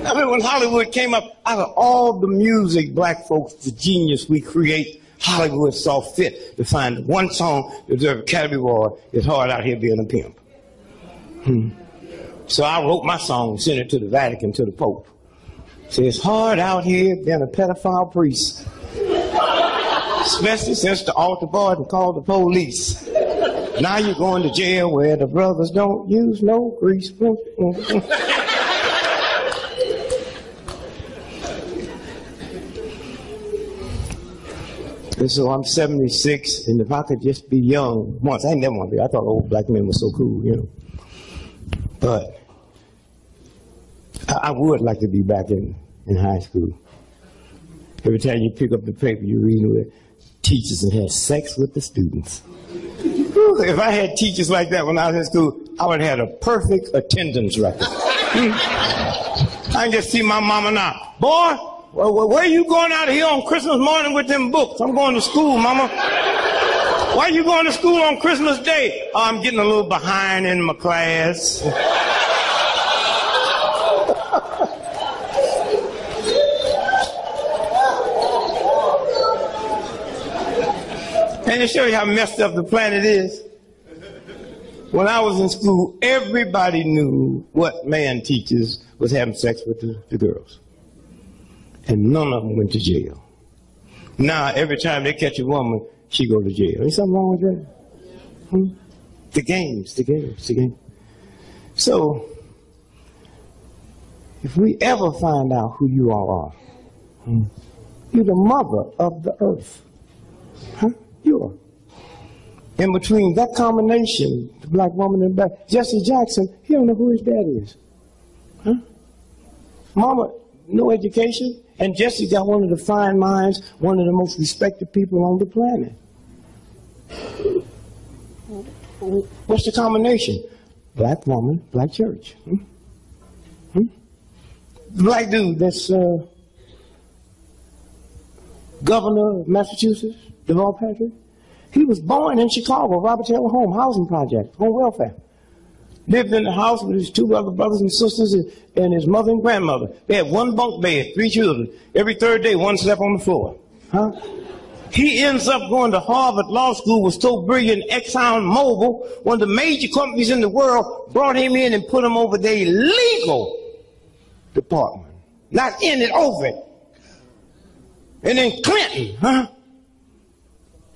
I mean, when Hollywood came up, out of all the music, black folks, the genius we create, Hollywood saw fit to find one song that deserved Academy Award. It's hard out here being a pimp. So I wrote my song and sent it to the Vatican, to the Pope. Said, it's hard out here being a pedophile priest. Especially since the altar boy and called the police. Now you're going to jail where the brothers don't use no grease. And so I'm 76, and if I could just be young once, I never want to be. I thought old black men were so cool, you know. But I would like to be back in high school. Every time you pick up the paper, you read where teachers that had sex with the students. If I had teachers like that when I was in school, I would have had a perfect attendance record. I can just see my mama now. Boy, where are you going out here on Christmas morning with them books? I'm going to school, mama. Why are you going to school on Christmas Day? Oh, I'm getting a little behind in my class. And to show you how messed up the planet is, when I was in school, everybody knew what man teachers was having sex with the girls. And none of them went to jail. Now, every time they catch a woman, she go to jail. Is something wrong with that? The games. So, if we ever find out who you all are, you're the mother of the earth. Huh? You are. In between that combination, the black woman and black, Jesse Jackson, he don't know who his dad is. Huh? Mama, no education, and Jesse got one of the fine minds, one of the most respected people on the planet. What's the combination? Black woman, black church. The black dude that's governor of Massachusetts, Deval Patrick. He was born in Chicago, Robert Taylor Home, housing project, home welfare. Lived in the house with his two other brothers and sisters and his mother and grandmother. They had one bunk bed, 3 children. Every third day, one slept on the floor. Huh? He ends up going to Harvard Law School, was so brilliant, Exxon Mobil, one of the major companies in the world, brought him in and put him over their legal department. Not in it, over it. And then Clinton, huh?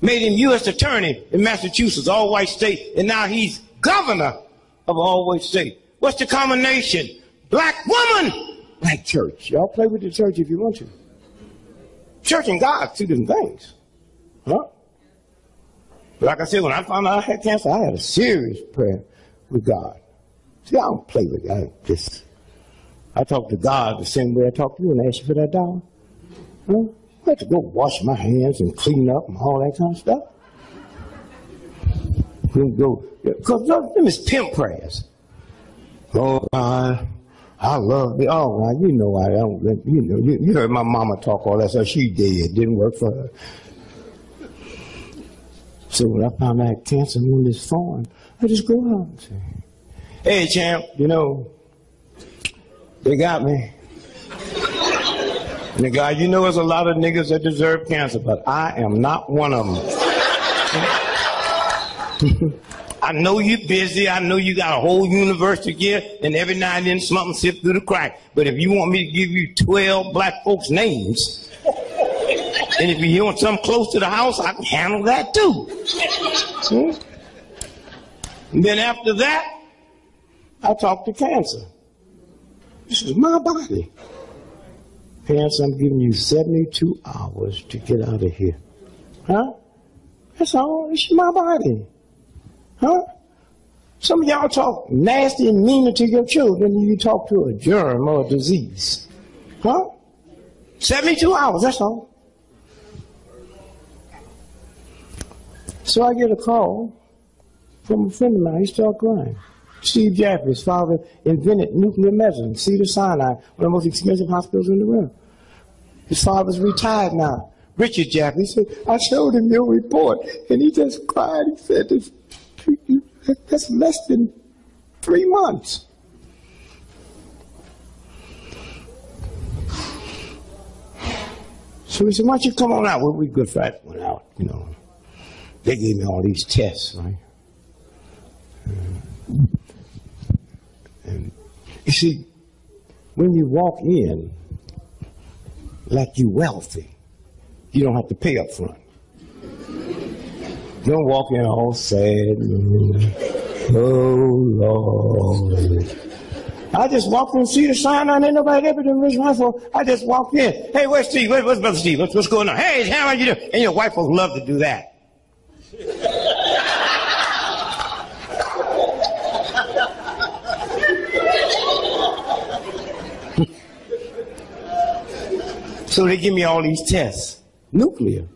Made him U.S. attorney in Massachusetts, all-white state, and now he's governor of an all-white state. What's the combination? Black woman, black church. Y'all play with the church if you want to. Church and God, two different things. Huh? But like I said, when I found out I had cancer, I had a serious prayer with God. See, I don't play with God. I talk to God the same way I talk to you and ask you for that dollar. Huh? I have to go wash my hands and clean up and all that kind of stuff. Because them is pimp prayers. Oh, God, I love you. Oh, God, you know I don't. You know, you heard my mama talk all that stuff. She did. Didn't work for her. So when I found out I had cancer on this farm, I just go out and say, hey, champ, you know, they got me. And the guy, you know, there's a lot of niggas that deserve cancer, but I am not one of them. I know you're busy. I know you got a whole university here, and every now and then something slips through the crack. But if you want me to give you 12 black folks' names, and if you want something close to the house, I can handle that too. And then after that, I talk to cancer. This is my body. Cancer, I'm giving you 72 hours to get out of here. Huh? That's all. It's my body. Huh? Some of y'all talk nasty and meaner to your children than you talk to a germ or a disease. Huh? 72 hours, that's all. So I get a call from a friend of mine. He started crying. Steve Jaffe, his father invented nuclear medicine, Cedars-Sinai, one of the most expensive hospitals in the world. His father's retired now. Richard Jaffe, he said, I showed him your report, and he just cried. He said, that's less than 3 months. So he said, why don't you come on out? Well, we Good Friday went out, you know. They gave me all these tests, right? And you see, when you walk in like you're wealthy, you don't have to pay up front. You don't walk in all sad. Oh, Lord. I just walked in, see the sign on, ain't nobody ever done raise my phone. I just walked in. Hey, where's Steve? Where's Brother Steve? What's going on? Hey, how are you doing? And your wife will love to do that. So they give me all these tests. Nuclear.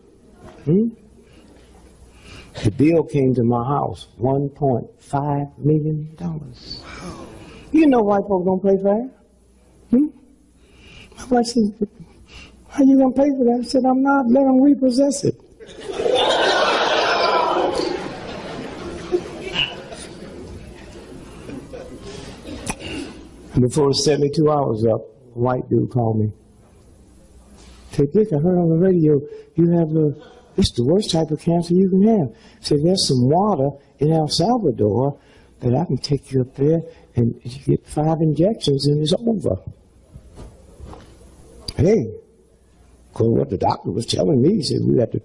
The bill came to my house, $1.5 million. You know white folks don't pay for that. My wife said, how you going to pay for that? I said, I'm not. Let them repossess it. Before 72 hours up, a white dude called me. Said, Dick, I heard on the radio you have it's the worst type of cancer you can have. Said, there's some water in El Salvador that I can take you up there and you get 5 injections and it's over. Hey, because what the doctor was telling me, he said, we have to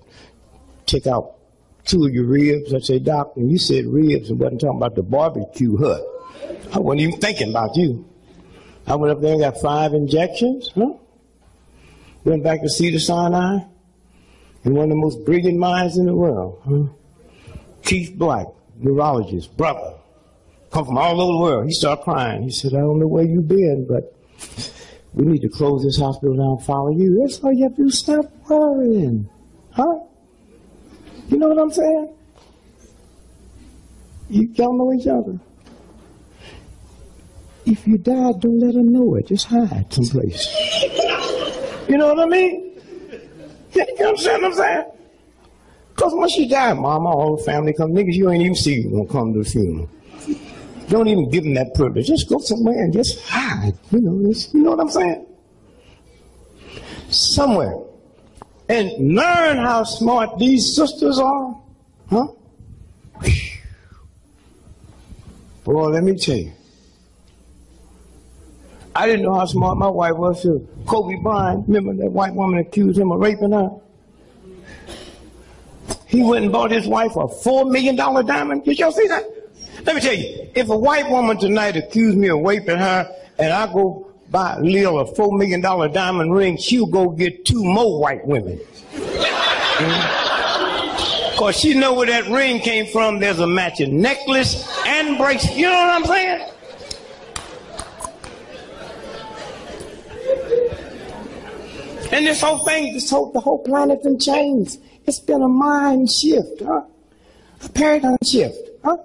take out 2 of your ribs. I said, Doc, when you said ribs and wasn't talking about the barbecue hut, I wasn't even thinking about you. I went up there and got 5 injections, Went back to Cedars-Sinai, and one of the most brilliant minds in the world, Keith Black, neurologist, brother, come from all over the world. He started crying. He said, I don't know where you've been, but we need to close this hospital down and follow you. That's all you have to do, stop worrying. You know what I'm saying? Y'all know each other. If you die, don't let them know it. Just hide someplace. You know what I mean? You understand what I'm saying? Because when she died, mama, all the family come. Niggas you ain't even see gonna come to the funeral. Don't even give them that privilege. Just go somewhere and just hide. You know what I'm saying? Somewhere. And learn how smart these sisters are. Huh? Boy, let me tell you. I didn't know how smart my wife was too. Kobe Bryant, remember that white woman accused him of raping her? He went and bought his wife a $4 million diamond. Did y'all see that? Let me tell you, if a white woman tonight accused me of raping her and I go buy Lil a $4 million diamond ring, she'll go get 2 more white women. Because she know where that ring came from. There's a matching necklace and bracelet. You know what I'm saying? And this whole thing, the whole planet done changed. It's been a mind shift, huh? A paradigm shift, huh?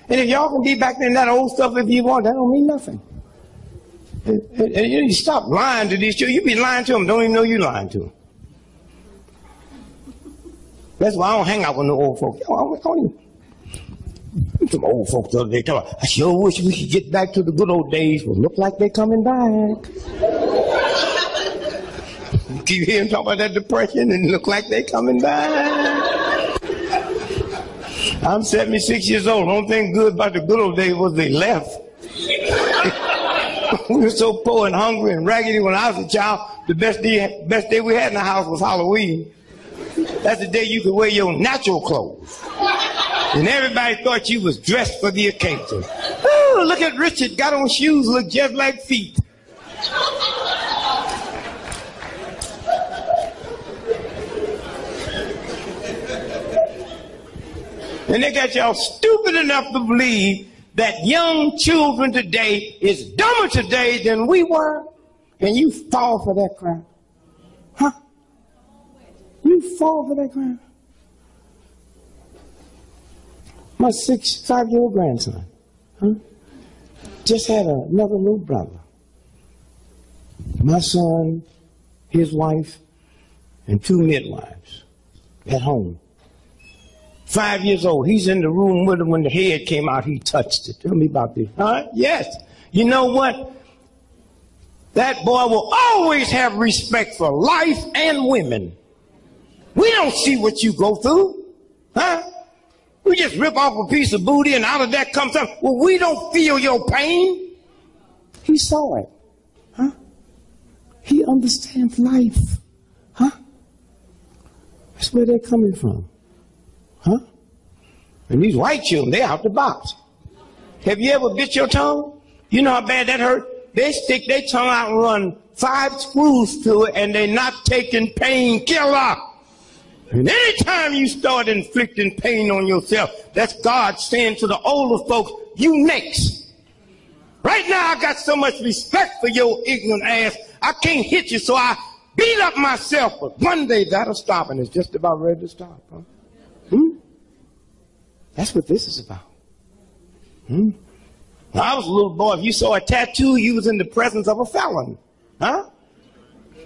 And if y'all can be back in that old stuff if you want, that don't mean nothing. And you stop lying to these children. You be lying to them, don't even know you lying to them. That's why I don't hang out with no old folks. Some old folks the other day talking about, I sure wish we could get back to the good old days. Well, look like they're coming back. You keep hearing talk about that depression and look like they're coming back. I'm 76 years old. The only thing good about the good old days was they left. We were so poor and hungry and raggedy when I was a child. The best day we had in the house was Halloween. That's the day you could wear your natural clothes. And everybody thought you was dressed for the occasion. Oh, look at Richard, got on shoes, look just like feet. And they got y'all stupid enough to believe that young children today is dumber today than we were, and you fall for that crap. Huh? You fall for that crap. My 5-year-old grandson, huh? Just had another little brother. My son, his wife, and 2 midwives at home. 5 years old. He's in the room with him when the head came out. He touched it. Tell me about this. Huh? Yes. You know what? That boy will always have respect for life and women. We don't see what you go through. Huh? We just rip off a piece of booty and out of that comes something. Well, we don't feel your pain. He saw it. Huh? He understands life. Huh? That's where they're coming from. Huh? And these white children, they're out the box. Have you ever bit your tongue? You know how bad that hurt? They stick their tongue out and run 5 screws to it, and they're not taking painkiller. And anytime you start inflicting pain on yourself, that's God saying to the older folks, you next. Right now, I got so much respect for your ignorant ass, I can't hit you, so I beat up myself. But one day that'll stop, and it's just about ready to stop. Huh? That's what this is about. When I was a little boy, if you saw a tattoo, you was in the presence of a felon. Huh?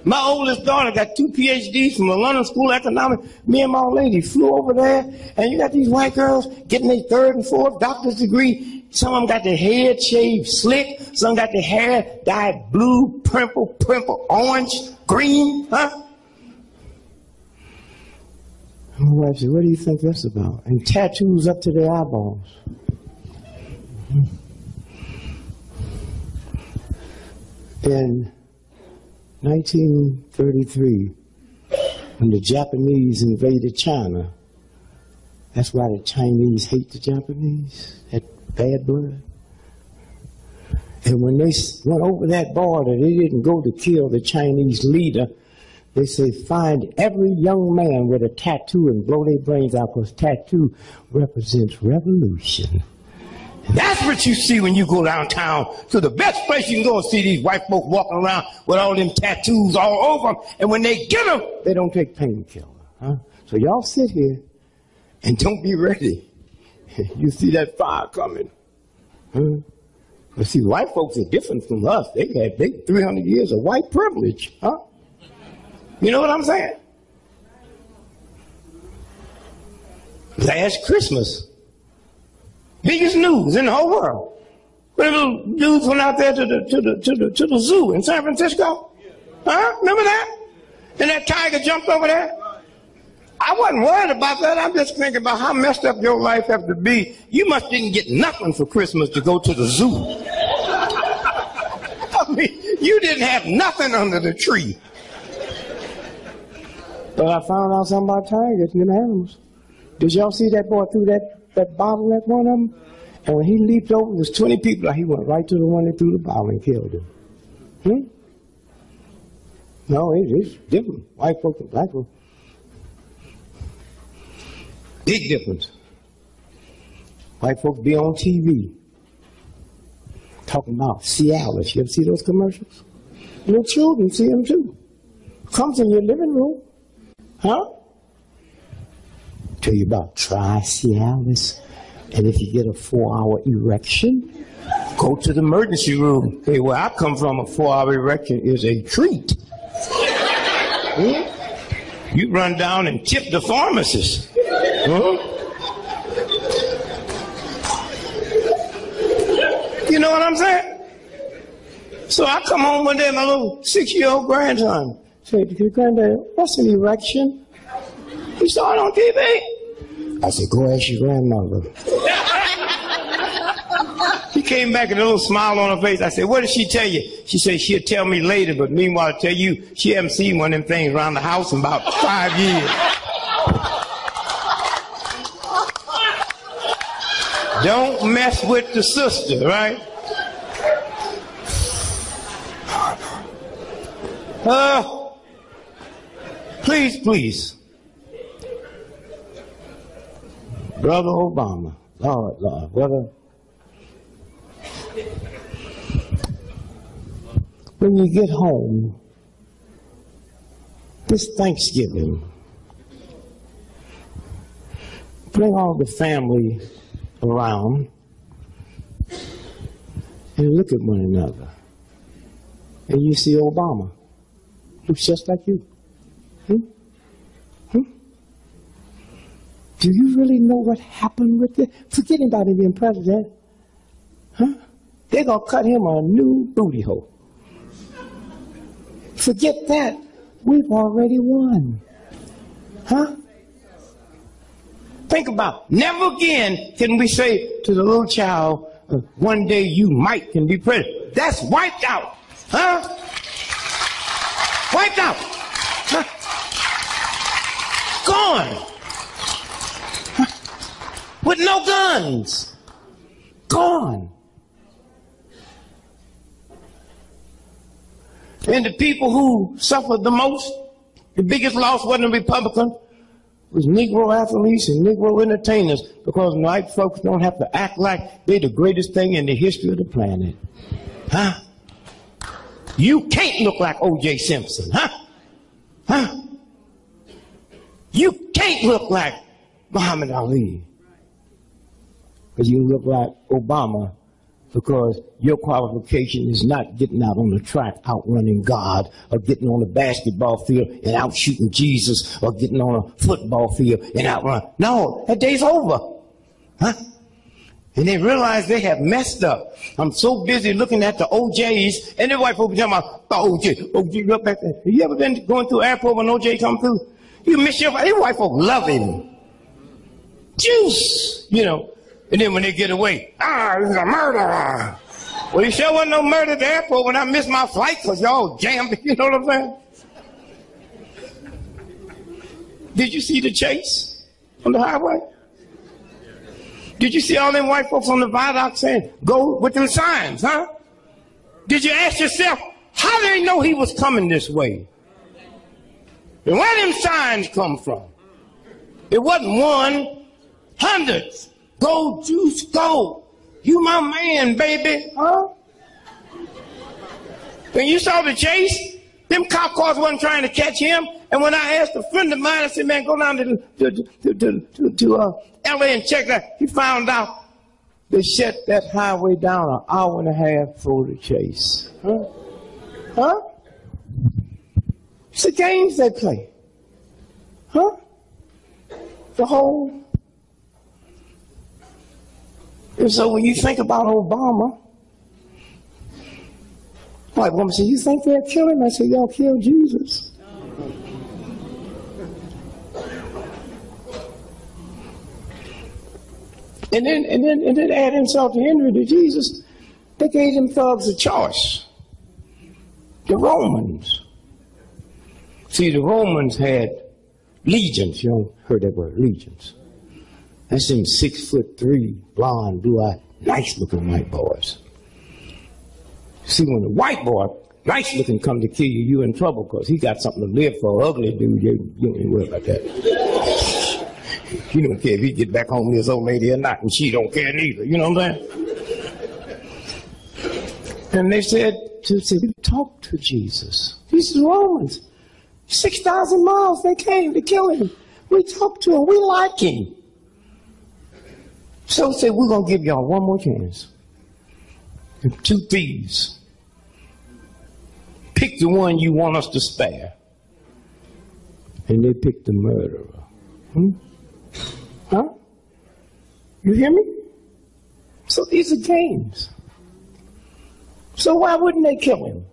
My oldest daughter got 2 PhDs from the London School of Economics. Me and my old lady flew over there, and you got these white girls getting their 3rd and 4th doctor's degree. Some of them got their head shaved slick. Some got their hair dyed blue, purple, orange, green. Huh? My wife said, what do you think that's about? And tattoos up to their eyeballs. In 1933, when the Japanese invaded China, that's why the Chinese hate the Japanese, that bad blood. And when they went over that border, they didn't go to kill the Chinese leader. They say, find every young man with a tattoo and blow their brains out, because tattoo represents revolution. And that's what you see when you go downtown. So the best place you can go and see these white folks walking around with all them tattoos all over them. And when they get them, they don't take painkiller. Huh? So y'all sit here and don't be ready. You see that fire coming. Huh? But see, white folks are different from us. They had 300 years of white privilege. Huh? You know what I'm saying? Last Christmas. Biggest news in the whole world. When the little dudes went out there to the zoo in San Francisco. Huh? Remember that? And that tiger jumped over there? I wasn't worried about that. I'm just thinking about how messed up your life has to be. You must didn't get nothing for Christmas to go to the zoo. I mean, you didn't have nothing under the tree. But I found out something about tigers and them animals. Did y'all see that boy threw that bottle at one of them? And when he leaped over, there's 20 people, he went right to the one that threw the bottle and killed him. No, it's different. White folks and black folks. Big difference. White folks be on TV talking about Cialis. You ever see those commercials? Little children see them too. Comes in your living room. Huh? Tell you about try Cialis. And if you get a 4-hour erection, go to the emergency room. Hey, where I come from, a 4-hour erection is a treat. You run down and tip the pharmacist. You know what I'm saying? So I come home one day, my little 6-year-old grandson said, "Granddad, what's an erection?" He saw it on TV. I said, "Go ask your grandmother." He came back with a little smile on her face. I said, "What did she tell you?" She said, "She'll tell me later, but meanwhile, I tell you, she hasn't seen one of them things around the house in about 5 years." Don't mess with the sister, right? Please. Brother Obama, Lord, brother. When you get home, this Thanksgiving, bring all the family around and look at one another. And you see Obama, looks just like you. Do you really know what happened with it? Forget about him being president. They're going to cut him a new booty hole. Forget that. We've already won. Think about it. Never again can we say to the little child, one day you might can be president. That's wiped out. Wiped out. Gone. With no guns. Gone. And the people who suffered the most, the biggest loss wasn't a Republican, it was Negro athletes and Negro entertainers, because white folks don't have to act like they're the greatest thing in the history of the planet. You can't look like O.J. Simpson, You can't look like Muhammad Ali. But you look like Obama, because your qualification is not getting out on the track outrunning God, or getting on the basketball field and out shooting Jesus, or getting on a football field and outrun. No, that day's over. And they realize they have messed up. I'm so busy looking at the OJs, and the white folks talking about the OJ, look back there. Have you ever been going through the airport when OJ come through? You miss your, these white folks love him. Juice, you know. And then when they get away, this is a murderer. Well, you sure wasn't no murder at the airport when I missed my flight because y'all jammed, you know what I'm saying? Did you see the chase on the highway? Did you see all them white folks on the viaduct saying, go with them signs, Did you ask yourself, how did they know he was coming this way? And where them signs come from? It wasn't one, hundreds. Go, Juice, go. You my man, baby, When you saw the chase, them cop cars wasn't trying to catch him. And when I asked a friend of mine, I said, man, go down to LA and check that. He found out they shut that highway down an hour and a half for the chase. It's the games they play. The whole And so when you think about Obama, white woman said, you think they'll kill him? I said, y'all killed Jesus. And then add insult to injury to Jesus, they gave them thugs a choice. The Romans. See, the Romans had legions. You heard that word, legions. That's them 6'3", blonde, blue-eyed, nice-looking white boys. See, when the white boy, nice-looking, come to kill you, you in trouble because he got something to live for. Ugly dude, you ain't worry about that. You don't care if he get back home to his old lady or not, and she don't care neither. You know what I'm saying? And they said, talk to Jesus. These are Romans. 6,000 miles they came to kill him. We talked to him. We like him. So said, we're going to give y'all one more chance. And 2 thieves. Pick the one you want us to spare. And they picked the murderer. Huh? You hear me? So these are games. So why wouldn't they kill him?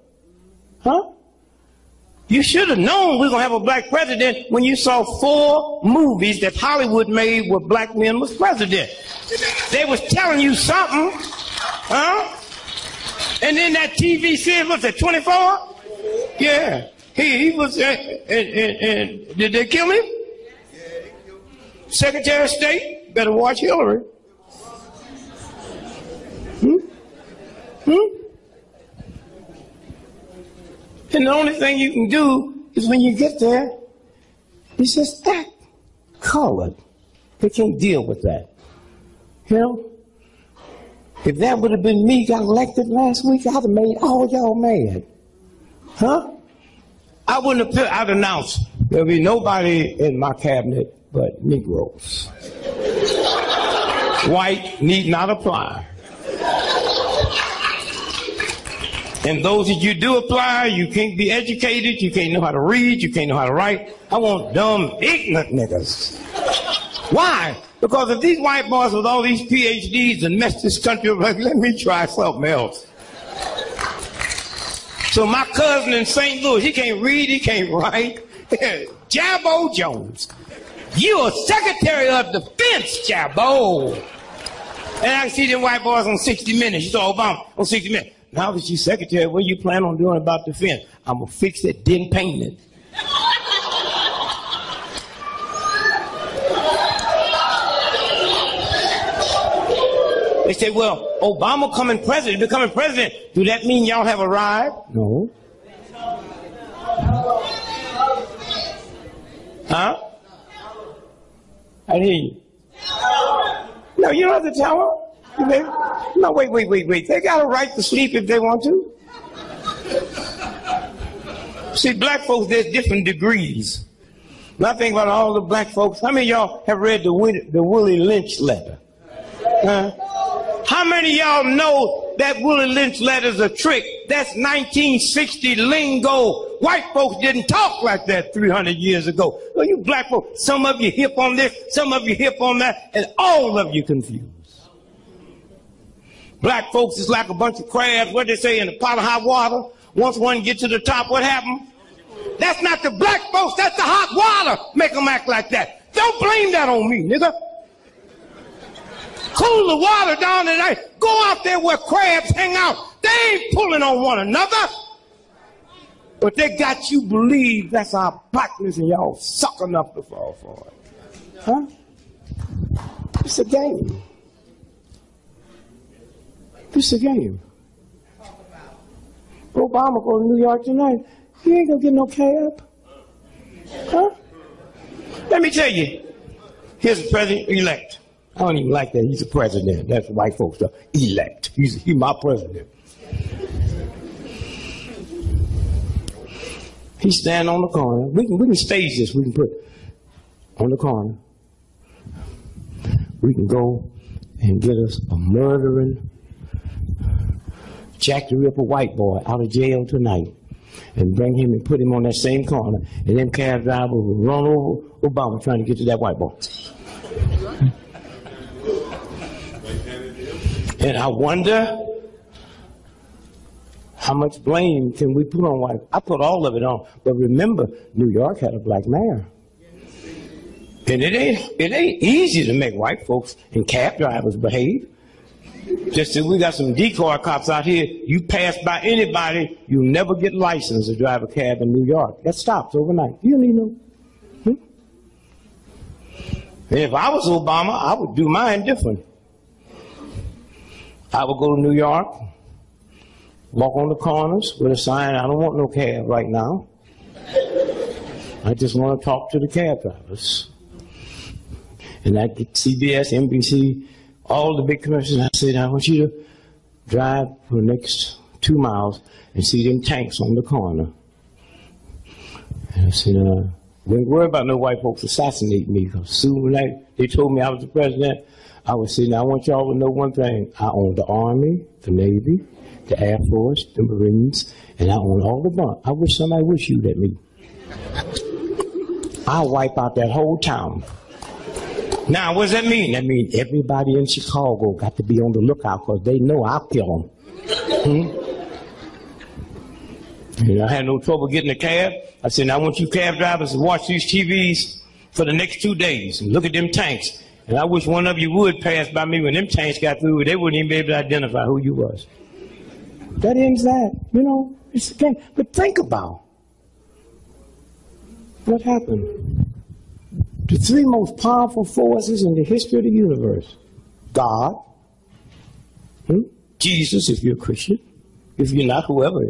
Huh? You should have known we were going to have a black president when you saw 4 movies that Hollywood made where black men was president. They was telling you something. Huh? And then that TV series, what's that, 24? Yeah. He was, and did they kill him? Secretary of State, better watch Hillary. And the only thing you can do is when you get there, you just act colored. They can't deal with that. You know? If that would have been me got elected last week, I'd have made all y'all mad. Huh? I wouldn't have I'd announced there'll be nobody in my cabinet but Negroes. White need not apply. And those that you do apply, you can't be educated, you can't know how to read, you can't know how to write. I want dumb, ignorant niggas. Why? Because if these white boys with all these PhDs and mess this country up, like, let me try something else. So my cousin in St. Louis, he can't read, he can't write. Jabbo Jones. You're Secretary of Defense, Jabbo. And I see them white boys on 60 Minutes. You saw Obama on 60 Minutes. Now that you're secretary, what do you plan on doing about defense? I'm going to fix it, then paint it. They say, well, Obama becoming president. Do that mean y'all have arrived? No. Huh? I didn't hear you. No, you don't have to tell them. No, wait. They got a right to sleep if they want to. See, black folks, there's different degrees. When I think about all the black folks, how many of y'all have read the Willie Lynch letter? How many of y'all know that Willie Lynch letter's a trick? That's 1960 lingo. White folks didn't talk like that 300 years ago. Well, you black folks, some of you hip on this, some of you hip on that, and all of you confused. Black folks is like a bunch of crabs, what they say, in a pot of hot water. Once one gets to the top, what happened? That's not the black folks, that's the hot water make them act like that. Don't blame that on me, nigga. Cool the water down tonight. Go out there where crabs hang out. They ain't pulling on one another. But they got you believe that's our blackness and y'all suck enough to fall for it. Huh? It's a game. It's a game. Obama go to New York tonight. He ain't gonna get no cab. Huh? Let me tell you. Here's the president-elect. I don't even like that. He's a president. That's white folks stuff. Elect. He's my president. He's standing on the corner. We can stage this. We can put on the corner. We can go and get us a murdering, Jack the Ripper white boy out of jail tonight and bring him and put him on that same corner. And then cab driver will run over Obama trying to get to that white boy. And I wonder how much blame can we put on white? I put all of it on. But remember, New York had a black mayor. And it ain't easy to make white folks and cab drivers behave. Just that we got some decoy cops out here. You pass by anybody, you'll never get licensed to drive a cab in New York. That stops overnight. You don't even know. And if I was Obama, I would do mine different. I would go to New York, walk on the corners with a sign, I don't want no cab right now. I just want to talk to the cab drivers. And I get CBS, NBC, all the big commercials. I said, I want you to drive for the next 2 miles and see them tanks on the corner. And I said, don't worry about no white folks assassinating me, because soon when they told me I was the president, I was saying, I want y'all to know one thing. I own the Army, the Navy, the Air Force, the Marines, and I own all the bunch. I wish somebody would shoot at me. I'll wipe out that whole town. Now, what does that mean? That means everybody in Chicago got to be on the lookout, because they know I'll kill them. And I had no trouble getting a cab. I said, I want you cab drivers to watch these TVs for the next 2 days and look at them tanks. And I wish one of you would pass by me when them tanks got through. They wouldn't even be able to identify who you was. That ends that. You know, it's a game. But think about what happened. The three most powerful forces in the history of the universe. God, Jesus, if you're a Christian, if you're not, whoever.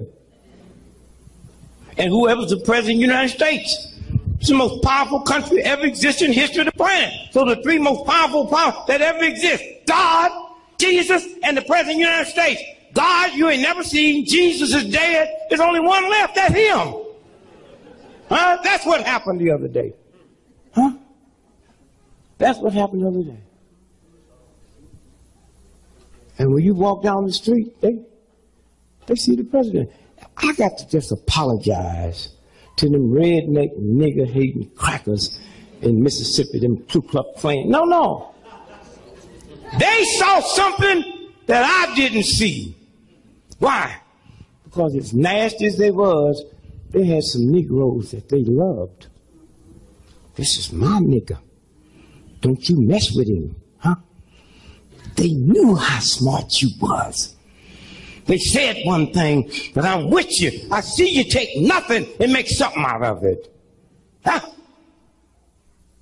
And whoever's the president of the United States. It's the most powerful country ever existed in the history of the planet. So the three most powerful powers that ever exist. God, Jesus, and the president of the United States. God, you ain't never seen. Jesus is dead. There's only one left. That's him. Huh? That's what happened the other day. Huh? That's what happened the other day. And when you walk down the street, they see the president. I got to just apologize to them redneck, nigger-hating crackers in Mississippi, them Ku Klux Klan. No. They saw something that I didn't see. Why? Because as nasty as they was, they had some Negroes that they loved. This is my nigger. Don't you mess with him, huh? They knew how smart you was. They said one thing, but I'm with you. I see you take nothing and make something out of it. Huh?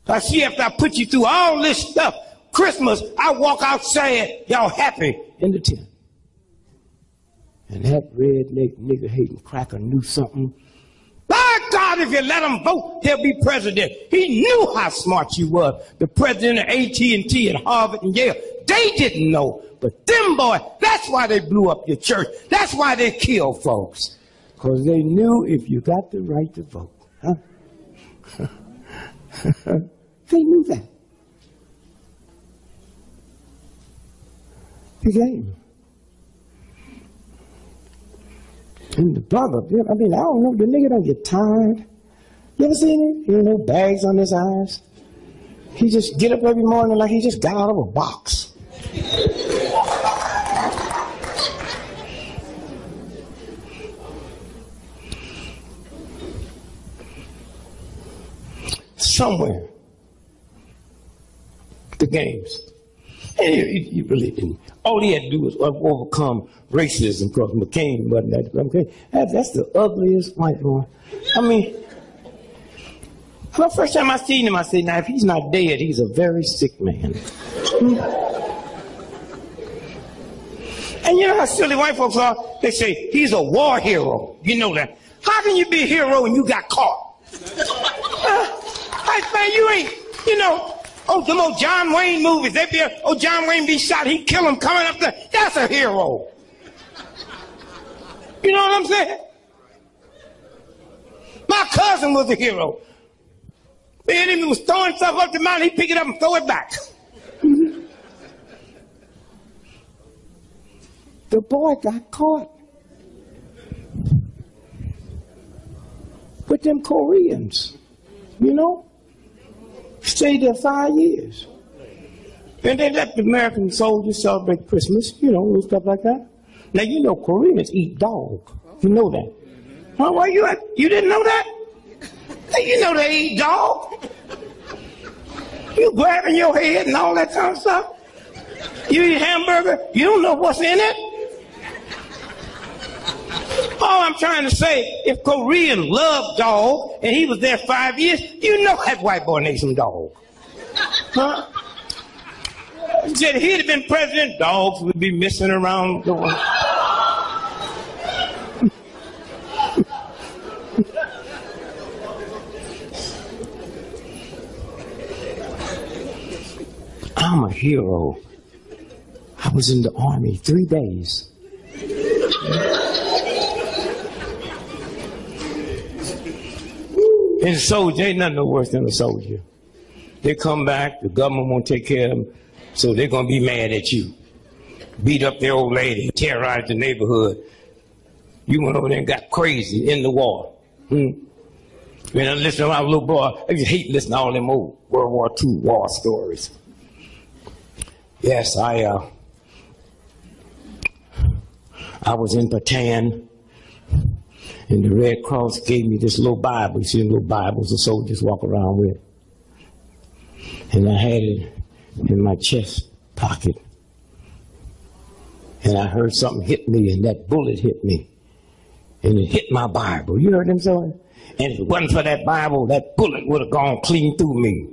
I see after I put you through all this stuff, Christmas, I walk outside, y'all happy in the tent. And that redneck, nigger-hating cracker knew something. By God, if you let him vote, he'll be president. He knew how smart you were. The president of AT&T and Harvard and Yale. They didn't know. But them boys, that's why they blew up your church. That's why they killed folks. Because they knew if you got the right to vote. Huh? They knew that. The game. And the brother, I mean, I don't know, the nigga don't get tired. You ever seen him? He ain't no bags on his eyes. He just get up every morning like he just got out of a box. Somewhere, the games. And he really didn't. All he had to do was overcome racism, because McCain wasn't that. Okay, that's the ugliest white boy. I mean, the first time I seen him, I said, now if he's not dead, he's a very sick man. And you know how silly white folks are? They say, he's a war hero. You know that. How can you be a hero when you got caught? Man, you ain't, you know, them old John Wayne movies. They be, John Wayne be shot, he kill him coming up there. That's a hero. You know what I'm saying? My cousin was a hero. The enemy was throwing stuff up the mountain, he'd pick it up and throw it back. The boy got caught with them Koreans, you know? Stayed there 5 years. And they let the American soldiers celebrate Christmas, you know, and stuff like that. Now, you know Koreans eat dog. You know that. Huh? Why you didn't know that? Hey, you know they eat dog. You grabbing your head and all that kind of stuff. You eat hamburger, you don't know what's in it. All I'm trying to say, if Korean loved dog and he was there 5 years, you know that white boy needs some dog. Huh? He said if he'd have been president, dogs would be missing around the world. I'm a hero. I was in the army 3 days. And a soldier, ain't nothing no worse than a soldier. They come back, the government won't take care of them, so they're going to be mad at you. Beat up their old lady, terrorize the neighborhood. You went over there and got crazy in the war. When I listen to my little boy, I just hate listening to all them old World War II war stories. Yes, I was in Bataan, and the Red Cross gave me this little Bible. You see the little Bibles the soldiers walk around with. And I had it in my chest pocket. And I heard something hit me, and that bullet hit me. And it hit my Bible. You heard them say? And if it wasn't for that Bible, that bullet would have gone clean through me.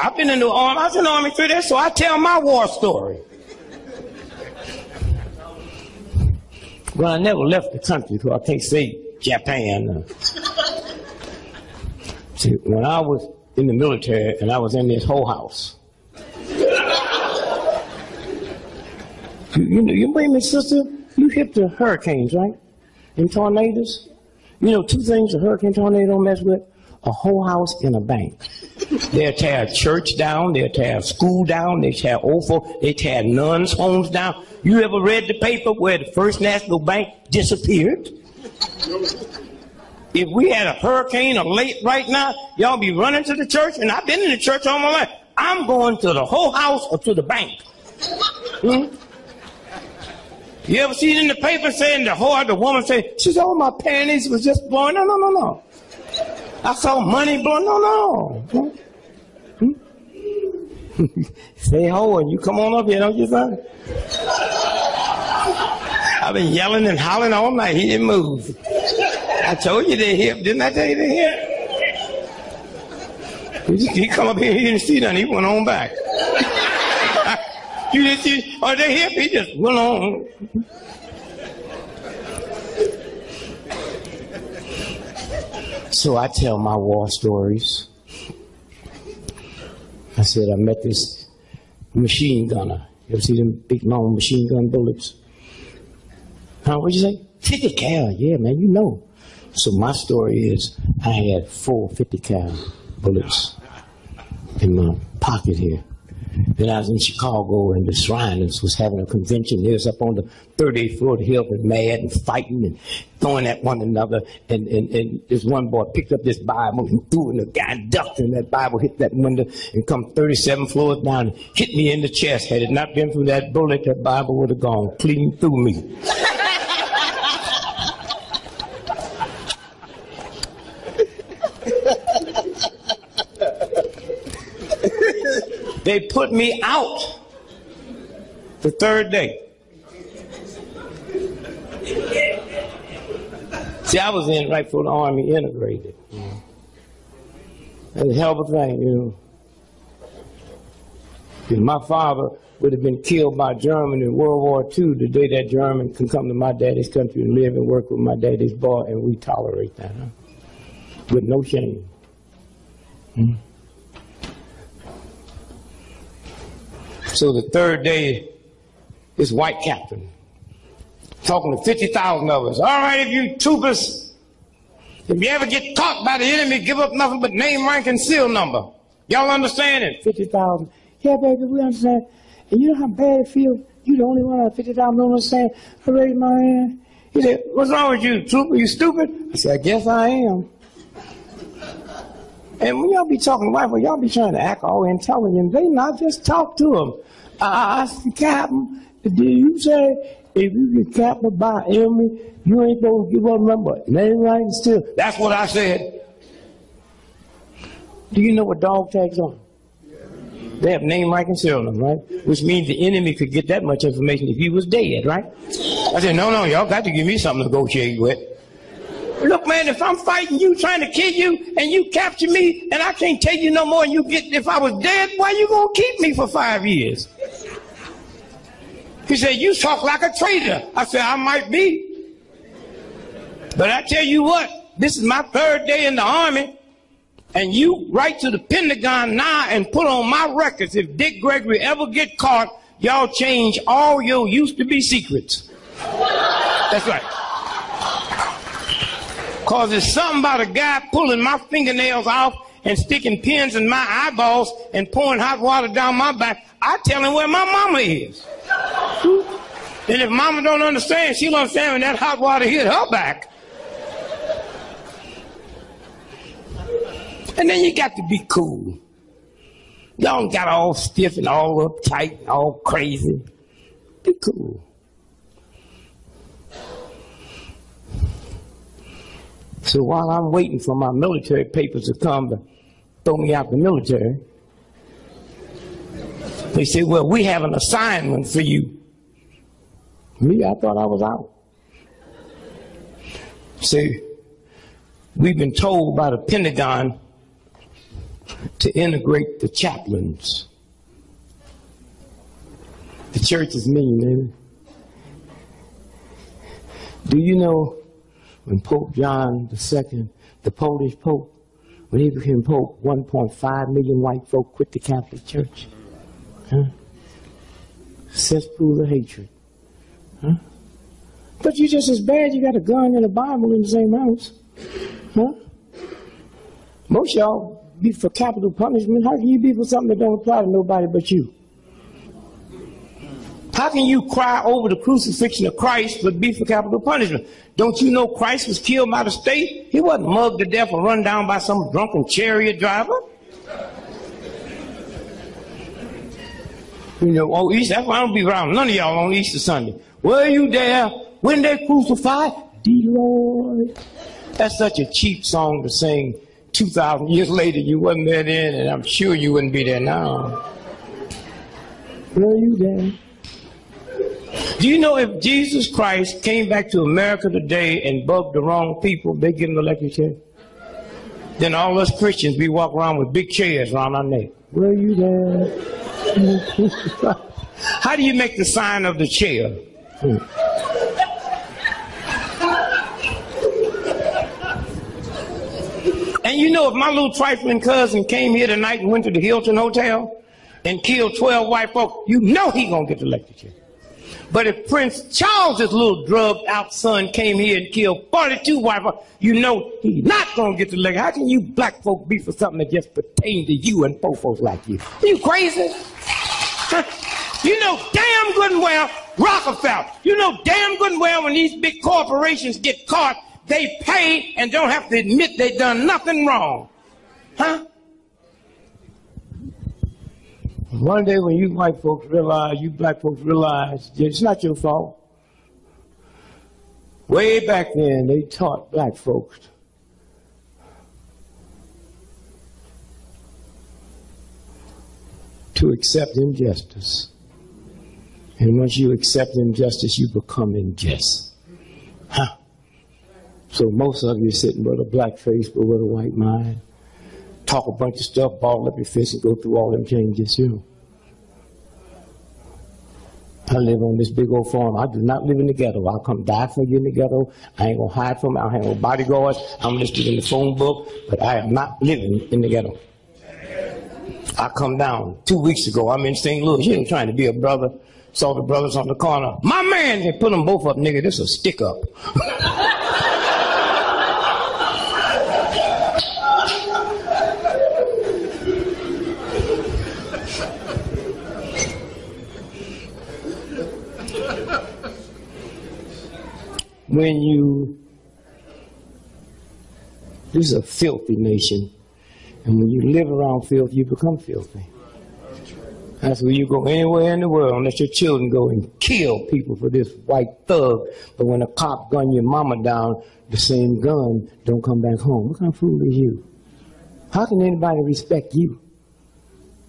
I've been in the army. I was in the army 3 days, so I tell my war story. Well, I never left the country, so I can't say Japan. See, when I was in the military and I was in this whole house, you bring me, sister, you hit the hurricanes, right? And tornadoes. You know, two things a hurricane tornado don't mess with: a whole house and a bank. They'll tear a church down, they'll tear a school down, they tear old folk, they tear nuns' homes down. You ever read the paper where the First National Bank disappeared? If we had a hurricane or late right now, y'all be running to the church, and I've been in the church all my life. I'm going to the whole house or to the bank. You ever see it in the paper saying the woman say, she said, oh, my panties was just blowing? No. I saw money blowing. No. Say ho, and you come on up here, don't you, son? I've been yelling and hollering all night. He didn't move. I told you they're hip. Didn't I tell you they're hip? He come up here, he didn't see nothing. He went on back. You didn't see, oh, they're hip. He just went on. So I tell my war stories. I said I met this machine gunner. You ever see them big long machine gun bullets? Huh, what'd you say? 50 cal, yeah, man, you know. So my story is I had 4 50 cal bullets in my pocket here. Then I was in Chicago, and the Shriners was having a convention. They was up on the 38th floor of the hill, and mad and fighting and throwing at one another. And this one boy picked up this Bible and threw it, and the guy ducked, and that Bible hit that window and come 37 floors down and hit me in the chest. Had it not been for that bullet, that Bible would have gone clean through me. They put me out the third day. See, I was in right before the Army integrated. That's a hell of a thing, you know. Because my father would have been killed by German in World War II the day that German can come to my daddy's country and live and work with my daddy's boy, and we tolerate that, huh? With no shame. So the third day, this white captain talking to 50,000 of us. All right, if you troopers, if you ever get caught by the enemy, give up nothing but name, rank, and seal number. Y'all understand it? 50,000. Yeah, baby, we understand. And you know how bad it feels? You the only one out of 50,000 don't understand. I raised my hand. He said, what's wrong with you, trooper? You stupid? I said, I guess I am. And when y'all be talking to white folks, y'all be trying to act all intelligent. They not, just talk to them. I said, Captain, did you say if you get captured by enemy, you ain't supposed to give up number? Name, right, and still. That's what I said. Do you know what dog tags are? They have name, rank, and serial number, right? Which means the enemy could get that much information if he was dead, right? I said, no, y'all got to give me something to negotiate with. Look, man, if I'm fighting you, trying to kill you, and you capture me, and I can't tell you no more, and you get, if I was dead, why you gonna keep me for 5 years? He said, you talk like a traitor. I said, I might be. But I tell you what, this is my 3rd day in the Army, and you write to the Pentagon now and put on my records, if Dick Gregory ever get caught, y'all change all your used-to-be secrets. That's right. Because there's something about a guy pulling my fingernails off and sticking pins in my eyeballs and pouring hot water down my back. I tell him where my mama is. And if mama don't understand, she'll understand when that hot water hit her back. And then you got to be cool. Y'all got all stiff and all uptight and all crazy. Be cool. So while I'm waiting for my military papers to come to throw me out the military, they say, well, we have an assignment for you. Me, I thought I was out. See, we've been told by the Pentagon to integrate the chaplains. The church is mean, man. Do you know when Pope John II, the Polish Pope, when he became Pope, 1.5 million white folk quit the Catholic Church? Huh? Cesspool of hatred. Huh? But you're just as bad, you got a gun and a Bible in the same house. Huh? Most y'all be for capital punishment. How can you be for something that don't apply to nobody but you? How can you cry over the crucifixion of Christ but be for capital punishment? Don't you know Christ was killed by the state? He wasn't mugged to death or run down by some drunken chariot driver. You know, oh, Easter, that's why I don't be around none of y'all on Easter Sunday. Were you there when they crucified the Lord? That's such a cheap song to sing 2,000 years later. You wasn't there then, and I'm sure you wouldn't be there now. Were you there? Do you know if Jesus Christ came back to America today and bugged the wrong people, they give him an electric chair? Then all us Christians, we walk around with big chairs around our neck. Were you there? How do you make the sign of the chair? And you know, if my little trifling cousin came here tonight and went to the Hilton Hotel and killed 12 white folks, you know he gonna get the electric chair. But if Prince Charles's little drugged out son came here and killed 42 white folks, you know he's not gonna get the electric. How can you black folk be for something that just pertains to you and poor folks like you? Are you crazy? You know damn good and well, Rockefeller, you know damn good and well when these big corporations get caught, they pay and don't have to admit they done nothing wrong. Huh? One day when you white folks realize, you black folks realize, it's not your fault. Way back then, they taught black folks to accept injustice. And once you accept injustice, you become unjust. Huh? So most of you sitting with a black face but with a white mind. Talk a bunch of stuff, ball up your fist and go through all them changes, you know. I live on this big old farm. I do not live in the ghetto. I'll come die for you in the ghetto. I ain't gonna hide from it. I don't have no bodyguards. I'm listed in the phone book, but I am not living in the ghetto. I come down 2 weeks ago. I'm in St. Louis. You ain't trying to be a brother. Saw the brothers on the corner. My man, they put them both up, nigga. This is a stick up. This is a filthy nation. And when you live around filth, you become filthy. That's where you go anywhere in the world and let your children go and kill people for this white thug. But when a cop gun your mama down, the same gun don't come back home. What kind of fool is you? How can anybody respect you?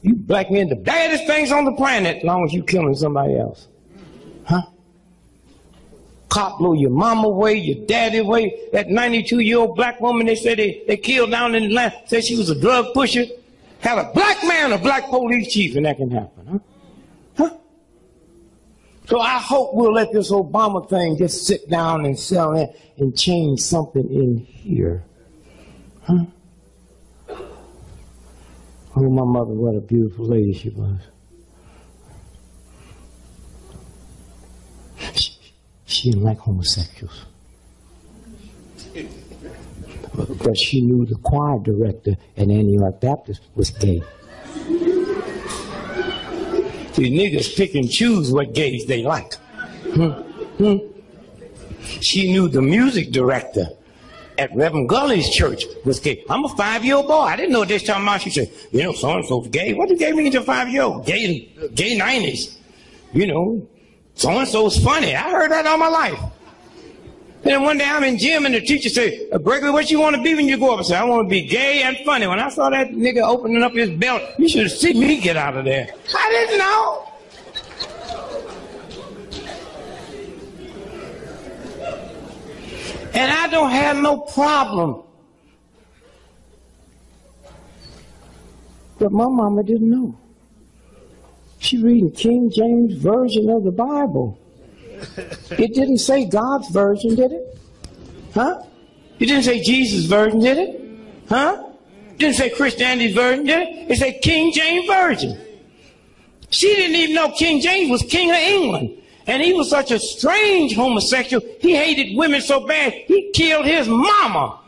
You black men, the baddest things on the planet, as long as you killing somebody else. Huh? Cop blew your mama away, your daddy away. That 92-year-old black woman they said they killed down in Atlanta, said she was a drug pusher. Have a black man, a black police chief, and that can happen, huh? Huh? So I hope we'll let this Obama thing just sit down and sell it and change something in here. Huh? Oh, my mother, what a beautiful lady she was. She didn't like homosexuals. But she knew the choir director at Antioch Baptist was gay. These niggas pick and choose what gays they like. She knew the music director at Reverend Gully's church was gay. I'm a 5-year-old boy. I didn't know what they was talking about. She said, you know, so-and-so's gay. What did gay mean to a 5-year-old? Gay 90s. You know, so-and-so's funny. I heard that all my life. And then one day I'm in gym and the teacher said, Gregory, what you want to be when you grow up? I said, I want to be gay and funny. When I saw that nigga opening up his belt, you should have seen me get out of there. I didn't know. And I don't have no problem. But my mama didn't know. She reading King James Version of the Bible. It didn't say God's version, did it? Huh? It didn't say Jesus' version, did it? Huh? It didn't say Christianity's version, did it? It said King James Version. She didn't even know King James was king of England. And he was such a strange homosexual. He hated women so bad, he killed his mama.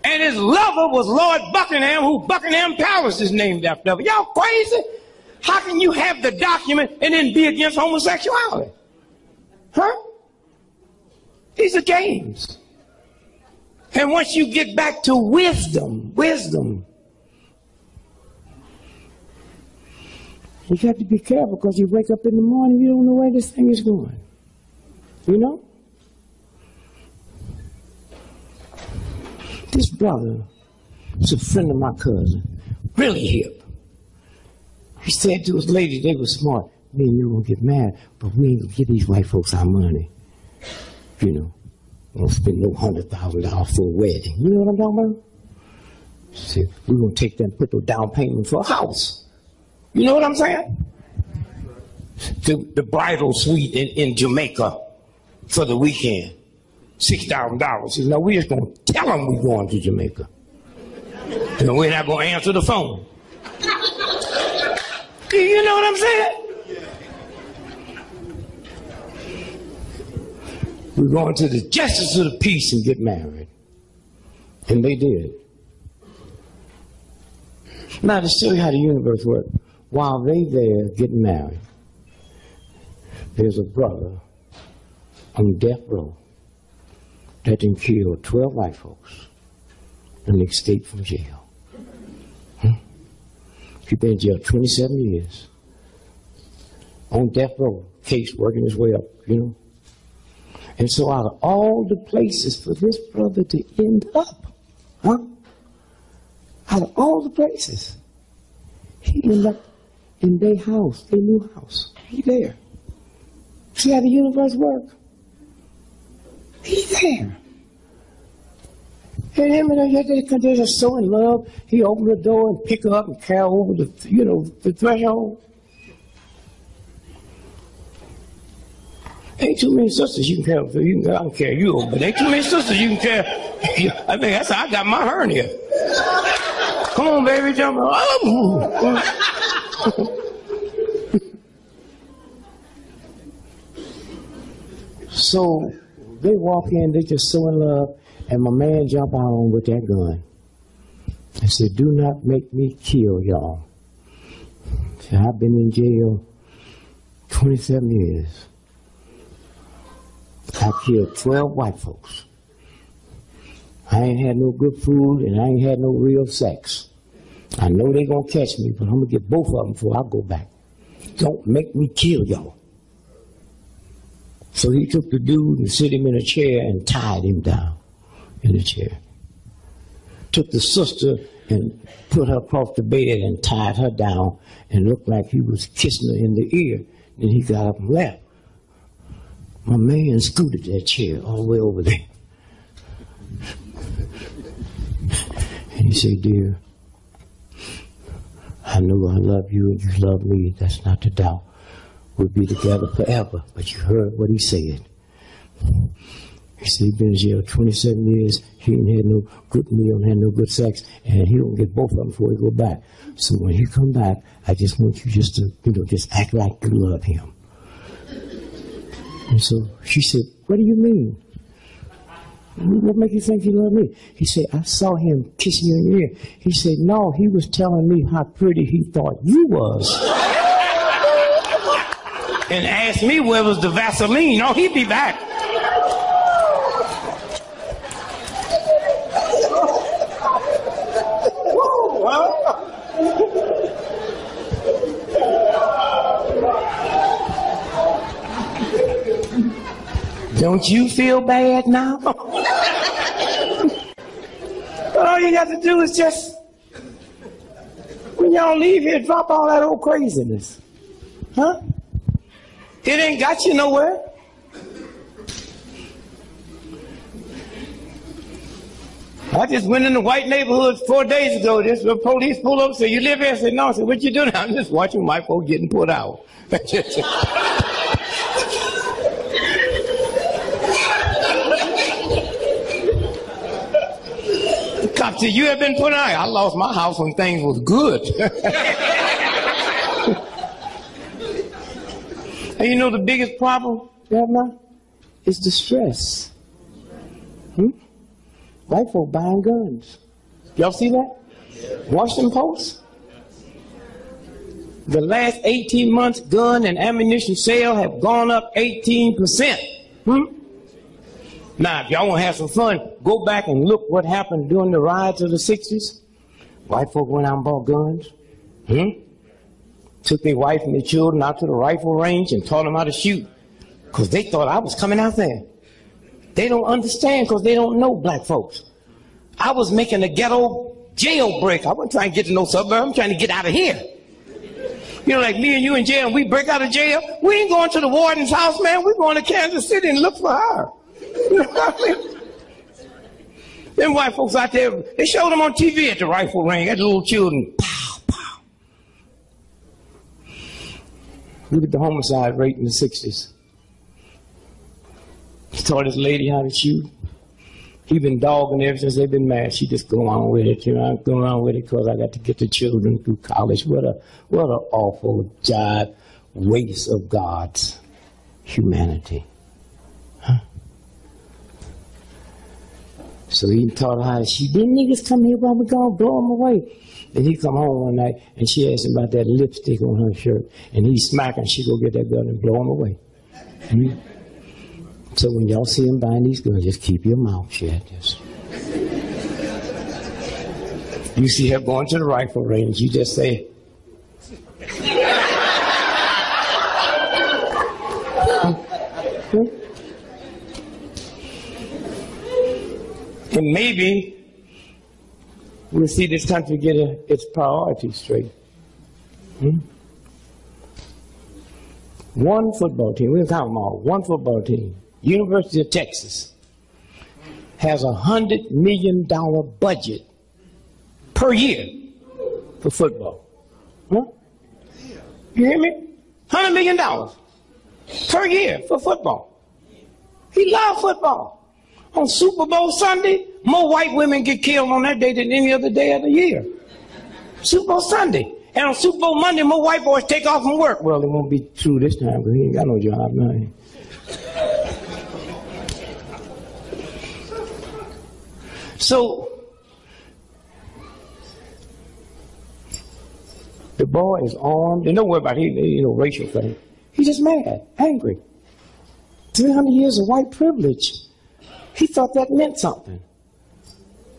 And his lover was Lord Buckingham, who Buckingham Palace is named after. Y'all crazy? How can you have the document and then be against homosexuality? Huh? These are games. And once you get back to wisdom, you have to be careful because you wake up in the morning, you don't know where this thing is going. You know? This brother is a friend of my cousin, really hip. He said to his lady, they were smart, me and you gonna get mad, but we ain't gonna give these white folks our money. You know, we don't spend no $100,000 for a wedding. You know what I'm talking about? He said, we're gonna take that and put the down payment for a house. You know what I'm saying? The bridal suite in Jamaica for the weekend, $6,000. He said, no, we're just gonna tell them we're going to Jamaica. And we're not gonna answer the phone. You know what I'm saying? We're going to the justice of the peace and get married. And they did. Now to show you how the universe works, while they there getting married, there's a brother on death row that done killed 12 white folks and they escaped from jail. He's been in jail 27 years. On death row, case working his way up, you know. And so out of all the places for this brother to end up, out of all the places, he ended up in their house, their new house. He there. See how the universe works? He there. And him and they're just so in love. He opened the door and pick her up and carry her over the threshold. Ain't too many sisters you can carry. I can carry you over, but ain't too many sisters you can carry. I think that's how I got my hernia. Come on, baby, jump. So they walk in, they just so in love. And my man jumped out on with that gun and said, do not make me kill y'all. So I've been in jail 27 years. I killed 12 white folks. I ain't had no good food and I ain't had no real sex. I know they gonna catch me, but I'm gonna get both of them before I go back. Don't make me kill y'all. So he took the dude and set him in a chair and tied him down in the chair. Took the sister and put her across the bed and tied her down and looked like he was kissing her in the ear. Then he got up and left. My man scooted that chair all the way over there. And he said, dear, I know I love you and you love me. That's not the doubt. We'll be together forever. But you heard what he said. He said he's been in jail 27 years. He ain't had no good meal, had no good sex, and he don't get both of them before he go back. So when he come back, I just want you just to, just act like you love him. And so she said, what do you mean? What makes you think you love me? He said, I saw him kissing you in your ear. He said, no, he was telling me how pretty he thought you was. And asked me where was the Vaseline. Oh, he'd be back. Don't you feel bad now? All you got to do is just, when y'all leave here, drop all that old craziness. Huh? It ain't got you nowhere. I just went in the white neighborhood 4 days ago. This the police pulled up and said, you live here? I said, no. I said, what you doing? I'm just watching white folks getting put out. The cop said, you have been put out. I lost my house when things was good. And you know the biggest problem we have now is the stress. White folk buying guns. Y'all see that? Washington Post? The last 18 months, gun and ammunition sales have gone up 18%. Now, if y'all want to have some fun, go back and look what happened during the riots of the 60s. White folk went out and bought guns. Took their wife and their children out to the rifle range and taught them how to shoot. Because they thought I was coming out there. They don't understand because they don't know black folks. I was making a ghetto jailbreak. I wasn't trying to get to no suburb. I'm trying to get out of here. You know, like me and you in jail, and we break out of jail. We ain't going to the warden's house, man. We're going to Kansas City and look for her. You know what I mean? Them white folks out there, they showed them on TV at the rifle range, at the little children. Pow, pow. Look at the homicide rate in the 60s. Taught this lady how to shoot. He been dogging ever since they've been married. She just go on with it. You know, I'm going on with it because I got to get the children through college. What an awful job, waste of God's humanity. Huh? So he taught her how to shoot. Them niggas come here while we gonna blow them away. And he come home one night and she asked him about that lipstick on her shirt. And he smack her and she go get that gun and blow him away. So when y'all see him buying these guns, just keep your mouth shut. Just. You see her going to the rifle range, you just say, and maybe we'll see this country get its priorities straight. One football team, we'll count them all, one football team. University of Texas has $100 million budget per year for football. Huh? You hear me? $100 million per year for football. He loves football. On Super Bowl Sunday, more white women get killed on that day than any other day of the year. Super Bowl Sunday. And on Super Bowl Monday, more white boys take off from work. Well, it won't be true this time because he ain't got no job now. So, the boy is armed, and don't worry about it, racial thing. He's just mad, angry. 300 years of white privilege. He thought that meant something.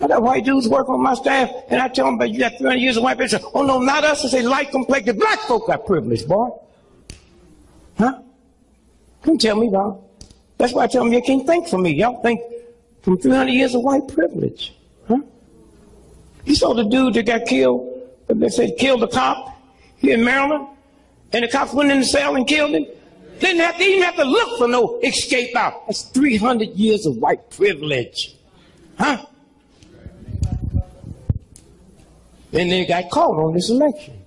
I got white dudes work on my staff, and I tell them, but you got 300 years of white people. Say, oh no, not us. I say, light complected black folk got privilege, boy. Huh? Don't tell me about it. That's why I tell them you can't think for me. Y'all think from 300 years of white privilege. Huh? You saw the dude that got killed, they said killed the cop here in Maryland, and the cops went in the cell and killed him. Didn't have to even have to look for no escape out. That's 300 years of white privilege. Huh? And they got caught on this election.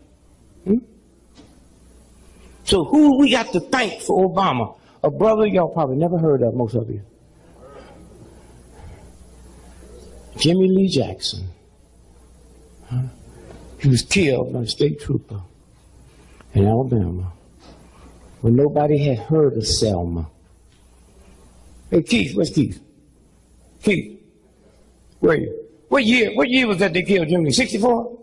So who we got to thank for Obama? A brother y'all probably never heard of, most of you. Jimmy Lee Jackson. Huh? He was killed by a state trooper in Alabama when nobody had heard of Selma. Hey, Keith, where's Keith? Keith, where are you? What year was that they killed Jimmy Lee? 64?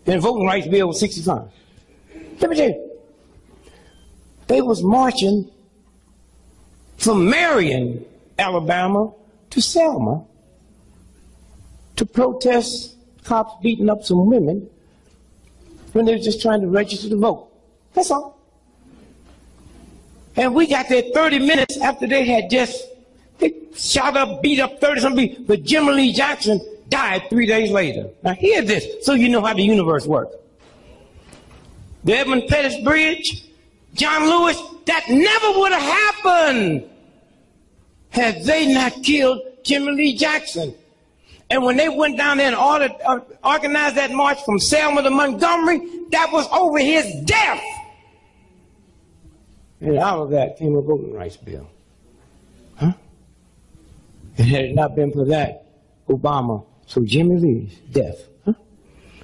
And the voting rights bill was 65. Let me tell you, they was marching from Marion, Alabama, to Selma to protest cops beating up some women when they were just trying to register to vote. That's all. And we got there 30 minutes after they had they shot up, beat up 30-something people, but Jimmy Lee Jackson died 3 days later. Now hear this, so you know how the universe works. The Edmund Pettus Bridge, John Lewis, that never would have happened had they not killed Jimmy Lee Jackson. And when they went down there and organized that march from Selma to Montgomery, that was over his death. And out of that came a voting rights bill. Huh? And had it not been for that, Obama, so Jimmy Lee's death. Huh?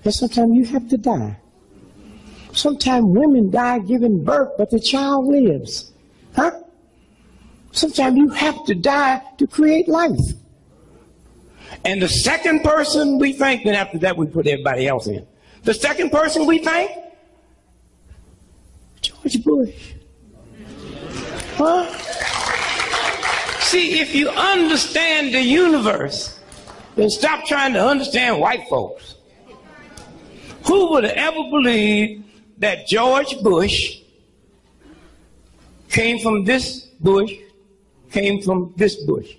And sometimes you have to die. Sometimes women die giving birth, but the child lives. Huh? Sometimes you have to die to create life. And the second person we thank, then after that we put everybody else in. The second person we thank, George Bush. Huh? See, if you understand the universe, then stop trying to understand white folks. Who would have ever believed that George Bush came from this Bush, came from this Bush?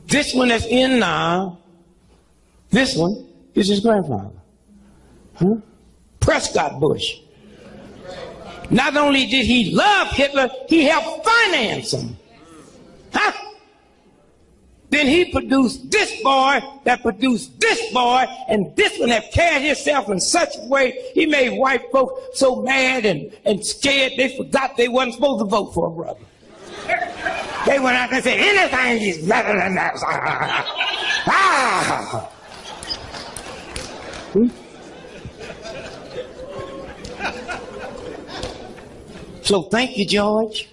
This one that's in now, this one is his grandfather. Huh? Prescott Bush. Not only did he love Hitler, he helped finance him. Huh? Then he produced this boy that produced this boy, and this one have carried himself in such a way, he made white folks so mad and scared they forgot they wasn't supposed to vote for a brother. They went out and said, anything is better than that. Ah! So thank you, George.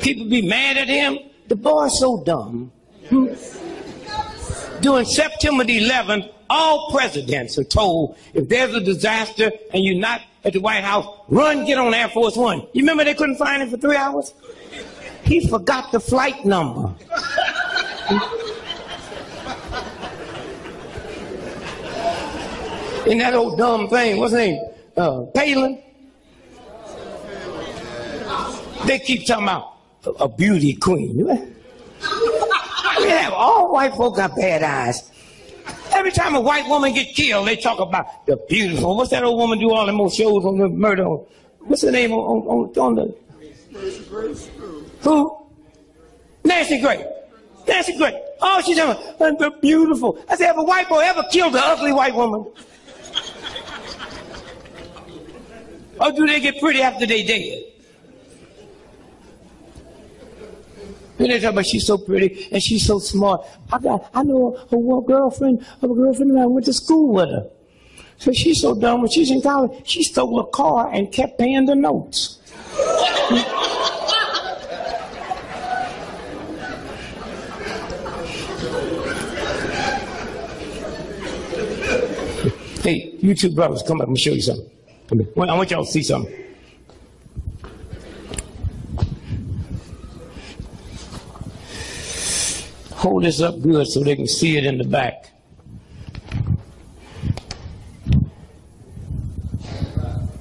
People be mad at him. The boy's so dumb. During September the 11th, all presidents are told if there's a disaster and you're not at the White House, run, get on Air Force One. You remember they couldn't find him for 3 hours? He forgot the flight number. In that old dumb thing, what's his name? Palin? They keep talking about a beauty queen. Yeah, all white folk got bad eyes. Every time a white woman get killed, they talk about the beautiful. What's that old woman do all them old shows on the murder? What's her name on the? Who? Nancy Gray. Nancy Gray. Oh, she's beautiful. I said, have a white boy ever killed an ugly white woman? Or do they get pretty after they dead? And they talk about she's so pretty and she's so smart. I know a girlfriend of mine went to school with her. So she's so dumb when she's in college, she stole a car and kept paying the notes. Hey, you two brothers, come up and show you something. Come here. I want y'all to see something. hold this up good so they can see it in the back.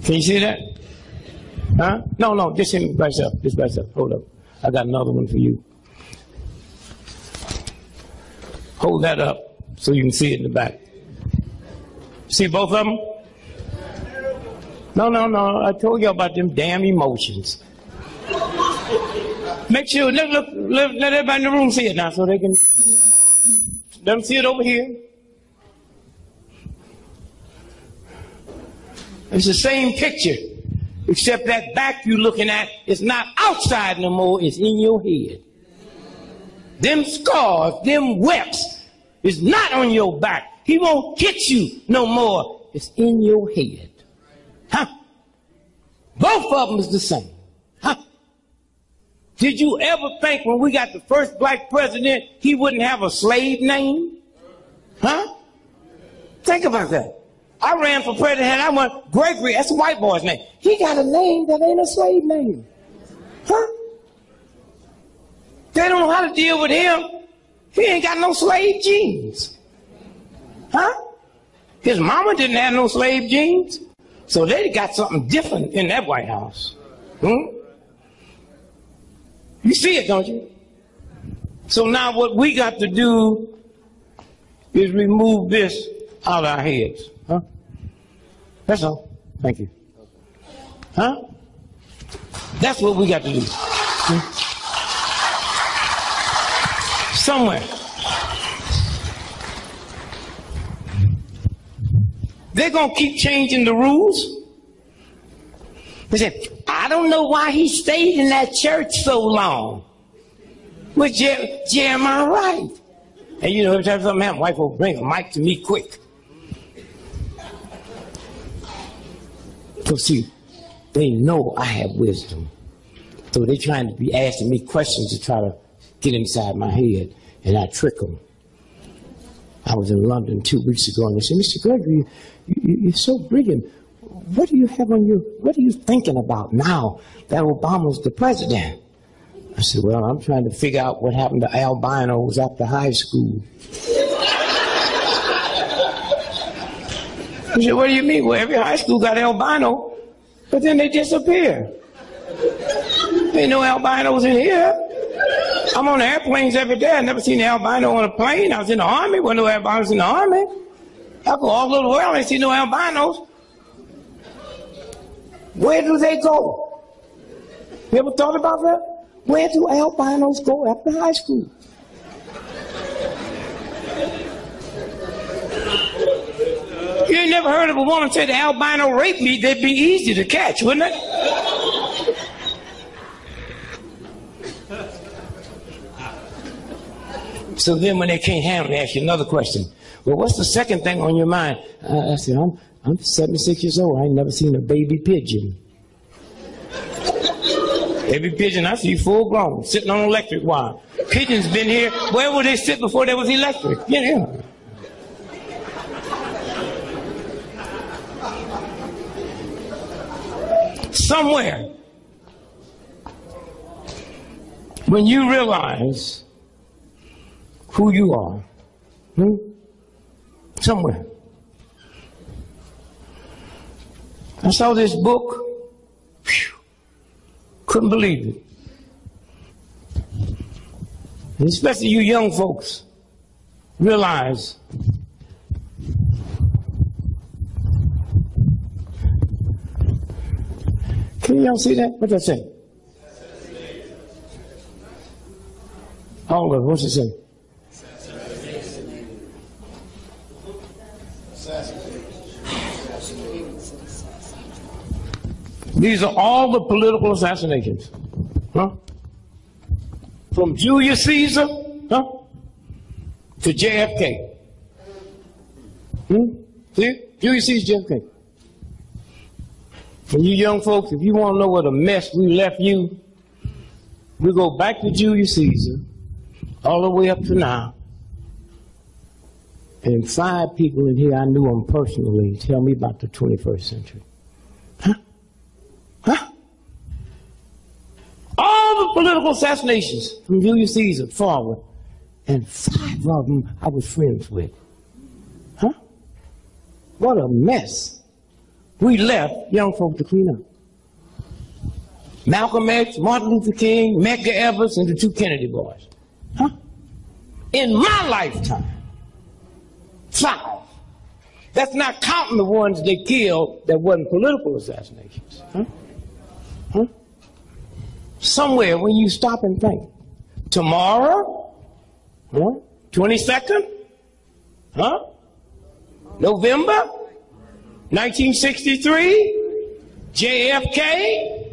Can you see that? Huh? No, just him by yourself. Just by yourself. Hold up. I got another one for you. Hold that up so you can see it in the back. See both of them? No. I told you about them damn emotions. Make sure, let everybody in the room see it now so they can, let them see it over here. It's the same picture, except that back you're looking at is not outside no more, it's in your head. Them scars, them webs is not on your back. He won't hit you no more. It's in your head. Huh? Both of them is the same. Huh? Did you ever think when we got the first black president, he wouldn't have a slave name? Huh? Think about that. I ran for president, I went, Gregory, that's a white boy's name. He got a name that ain't a slave name. Huh? They don't know how to deal with him. He ain't got no slave genes. Huh? His mama didn't have no slave genes. So they got something different in that White House. You see it, don't you? So now what we got to do is remove this out of our heads. Huh? That's all. Thank you. Huh? That's what we got to do. Somewhere. They're going to keep changing the rules. They said, I don't know why he stayed in that church so long. Was Jeremiah right? And you know, every time something happens, white folks bring a mic to me quick. So see, they know I have wisdom. So they're trying to be asking me questions to try to get inside my head, and I trick them. I was in London 2 weeks ago, and they said, Mr. Gregory, you're so brilliant. What do you have on your, what are you thinking about now that Obama's the president? I said, well, I'm trying to figure out what happened to albinos after high school. He said, what do you mean? Well, every high school got albino, but then they disappear. Ain't no albinos in here. I'm on airplanes every day. I never seen an albino on a plane. I was in the Army. Wasn't no albinos in the Army. I go all over the world. I ain't see no albinos. Where do they go? You ever thought about that? Where do albinos go after high school? You ain't never heard of a woman say the albino raped me, they'd be easy to catch, wouldn't it? So then when they can't handle it, they ask you another question. Well, what's the second thing on your mind? I said, I'm 76 years old. I ain't never seen a baby pigeon. Every pigeon I see full grown, sitting on electric wire. Pigeons been here. Where would they sit before there was electric? Yeah. Somewhere, when you realize who you are, somewhere. I saw this book, couldn't believe it. And especially you young folks, realize can y'all see that? What's that say? All of it, what's it say? These are all the political assassinations. Huh? From Julius Caesar, huh? To JFK. See? Julius Caesar, JFK. And you young folks, if you want to know what a mess we left you, we go back to Julius Caesar, all the way up to now. And 5 people in here, I knew them personally, tell me about the 21st century. Huh? Huh? All the political assassinations from Julius Caesar forward, and 5 of them I was friends with. Huh? What a mess. We left young folk to clean up. Malcolm X, Martin Luther King, Medgar Evers, and the 2 Kennedy boys. Huh? In my lifetime, 5. That's not counting the ones they killed that wasn't political assassinations. Huh? Huh? Somewhere when you stop and think, tomorrow, huh? 22nd, huh? November 1963, JFK.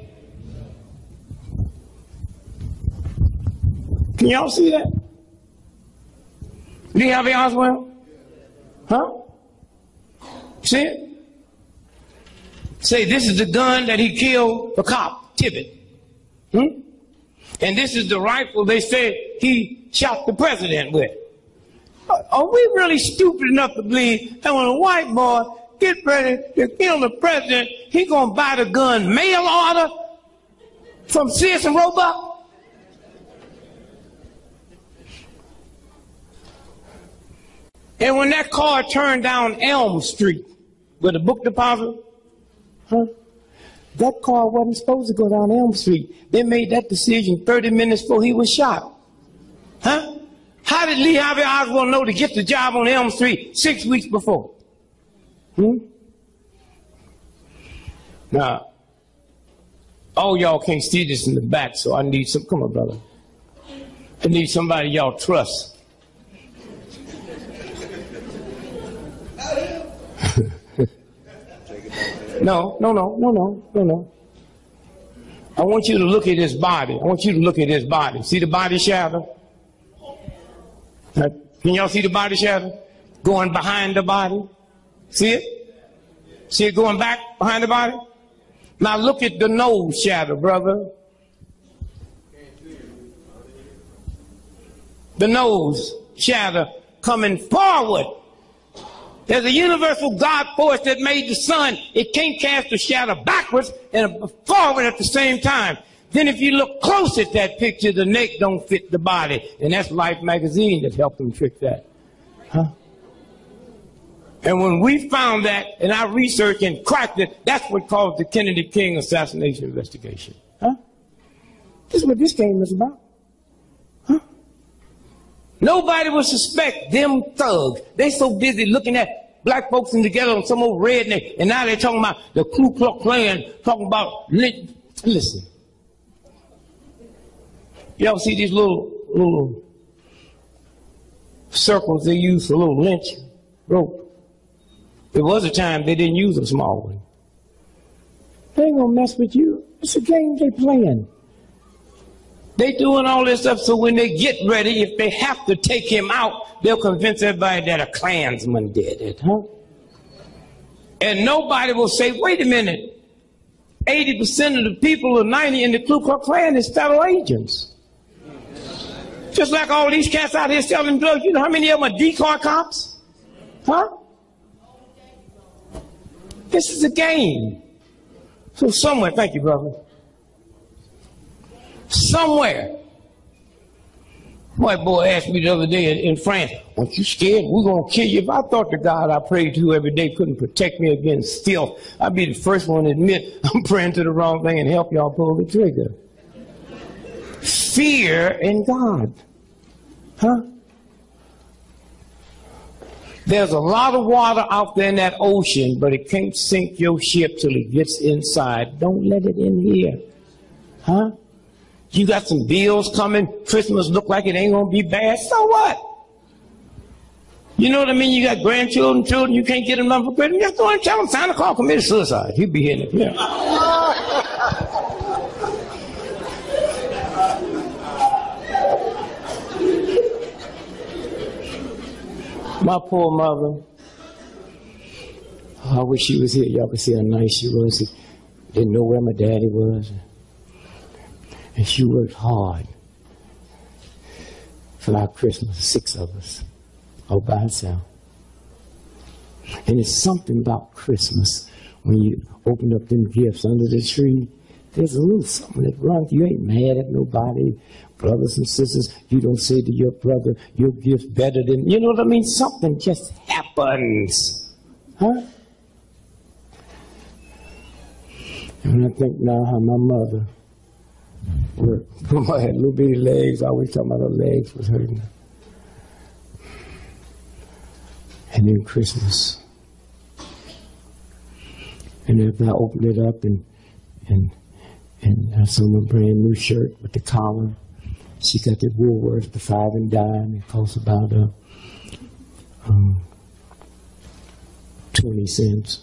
Can y'all see that? Lee Harvey Oswald? Huh? See it? Say this is the gun that he killed the cop, Tibbet. Hmm? And this is the rifle they say he shot the president with. Are we really stupid enough to believe that when a white boy get ready to kill the president, he gonna buy the gun mail order from Sears and Roebuck? And when that car turned down Elm Street with the book deposit, huh? That car wasn't supposed to go down Elm Street. They made that decision 30 minutes before he was shot. Huh? How did Lee Harvey Oswald know to get the job on Elm Street 6 weeks before? Now, all y'all can't see this in the back, so I need some, come on, brother. I need somebody y'all trust. No. I want you to look at his body. I want you to look at his body. See the body shadow? Can y'all see the body shadow? Going behind the body? See it? See it going back behind the body? Now look at the nose shadow, brother. The nose shadow coming forward. There's a universal God force that made the sun. It can't cast a shadow backwards and forward at the same time. Then if you look close at that picture, the neck don't fit the body. And that's Life magazine that helped them trick that. Huh? And when we found that, and I researched and cracked it, that's what caused the Kennedy King assassination investigation. Huh? This is what this game is about. Huh? Nobody would suspect them thugs. They so busy looking at black folks in together on some old redneck, and now they're talking about the Ku Klux Klan, talking about lynch. Listen. Y'all see these little circles they use for little lynch rope? There was a time they didn't use a small one. They ain't gonna mess with you. It's a game they playing. They doing all this stuff so when they get ready, if they have to take him out, they'll convince everybody that a Klansman did it, huh? And nobody will say, wait a minute, 80% of the people, or 90% in the Ku Klux Klan is federal agents. Just like all these cats out here selling drugs, you know how many of them are decoy cops? Huh? This is a game. So somewhere, thank you, brother. Somewhere. White boy asked me the other day in France, aren't you scared? We're going to kill you. If I thought the God I prayed to every day couldn't protect me against filth, I'd be the first one to admit I'm praying to the wrong thing and help y'all pull the trigger. Fear in God. Huh? There's a lot of water out there in that ocean, but it can't sink your ship till it gets inside. Don't let it in here. Huh? You got some bills coming. Christmas look like it ain't gonna be bad. So what? You know what I mean? You got grandchildren, children, you can't get them nothing for Christmas. Just go and tell them Santa Claus committed suicide. He'll be hitting it. Yeah. My poor mother. Oh, I wish she was here. Y'all could see how nice she was. Didn't know where my daddy was. And she worked hard for our Christmas, 6 of us, all by herself. And it's something about Christmas when you open up them gifts under the tree There's a little something that runs. You ain't mad at nobody. Brothers and sisters, you don't say to your brother, your gift's better than, you know what I mean? Something just happens. Huh? And I think now how my mother worked. I had little bitty legs. I always talking about her legs was hurting. And then Christmas. And after I opened it up and I saw my brand new shirt with the collar. She got the Woolworths, the 5 and dime. It costs about 20 cents.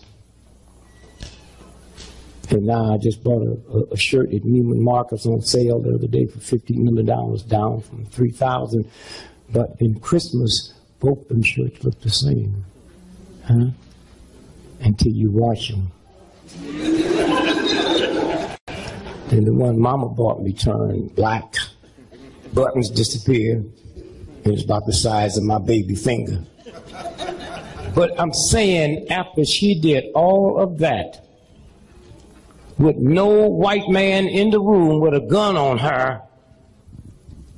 And now I just bought a shirt at Neiman Marcus on sale the other day for $1,500, down from $3,000. But in Christmas, both them shirts look the same. Huh? Until you wash them. Then the one Mama bought me turned black. Buttons disappeared. It was about the size of my baby finger. But I'm saying after she did all of that, with no white man in the room with a gun on her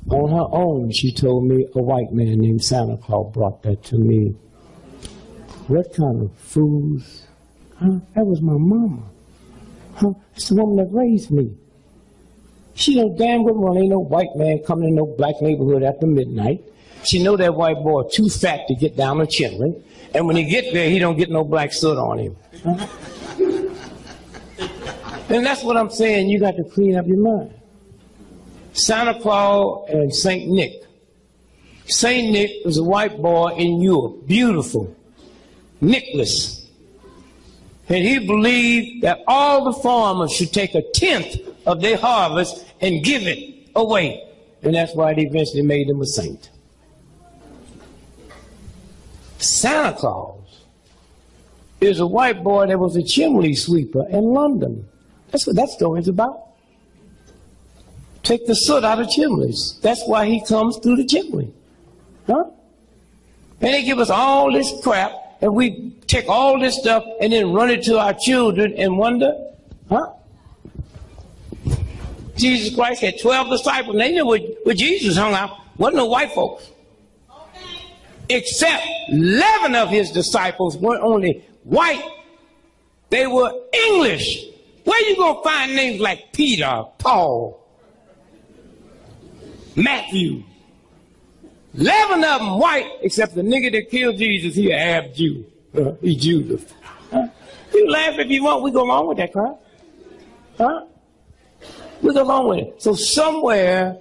own, she told me a white man named Santa Claus brought that to me. What kind of fools? Huh? That was my mama. Huh? It's the woman that raised me. She know damn good well ain't no white man coming in no black neighborhood after midnight. She know that white boy too fat to get down the chimney. And when he get there, he don't get no black soot on him. Huh? And that's what I'm saying. You got to clean up your mind. Santa Claus and Saint Nick. Saint Nick was a white boy in Europe. Beautiful. Nicholas. And he believed that all the farmers should take 1/10 of their harvest and give it away. And that's why they eventually made him a saint. Santa Claus is a white boy that was a chimney sweeper in London. That's what that story is about. Take the soot out of chimneys. That's why he comes through the chimney. Huh? And they give us all this crap, and we take all this stuff and then run it to our children and wonder, huh? Jesus Christ had 12 disciples, and they knew where Jesus hung out. Wasn't no white folks. Except 11 of his disciples weren't only white, they were English. Where you gonna find names like Peter, Paul, Matthew? 11 of them white, except the nigga that killed Jesus, he an Arab Jew. He Judas. Huh? You laugh if you want, we go along with that crap. Huh? We go along with it. So somewhere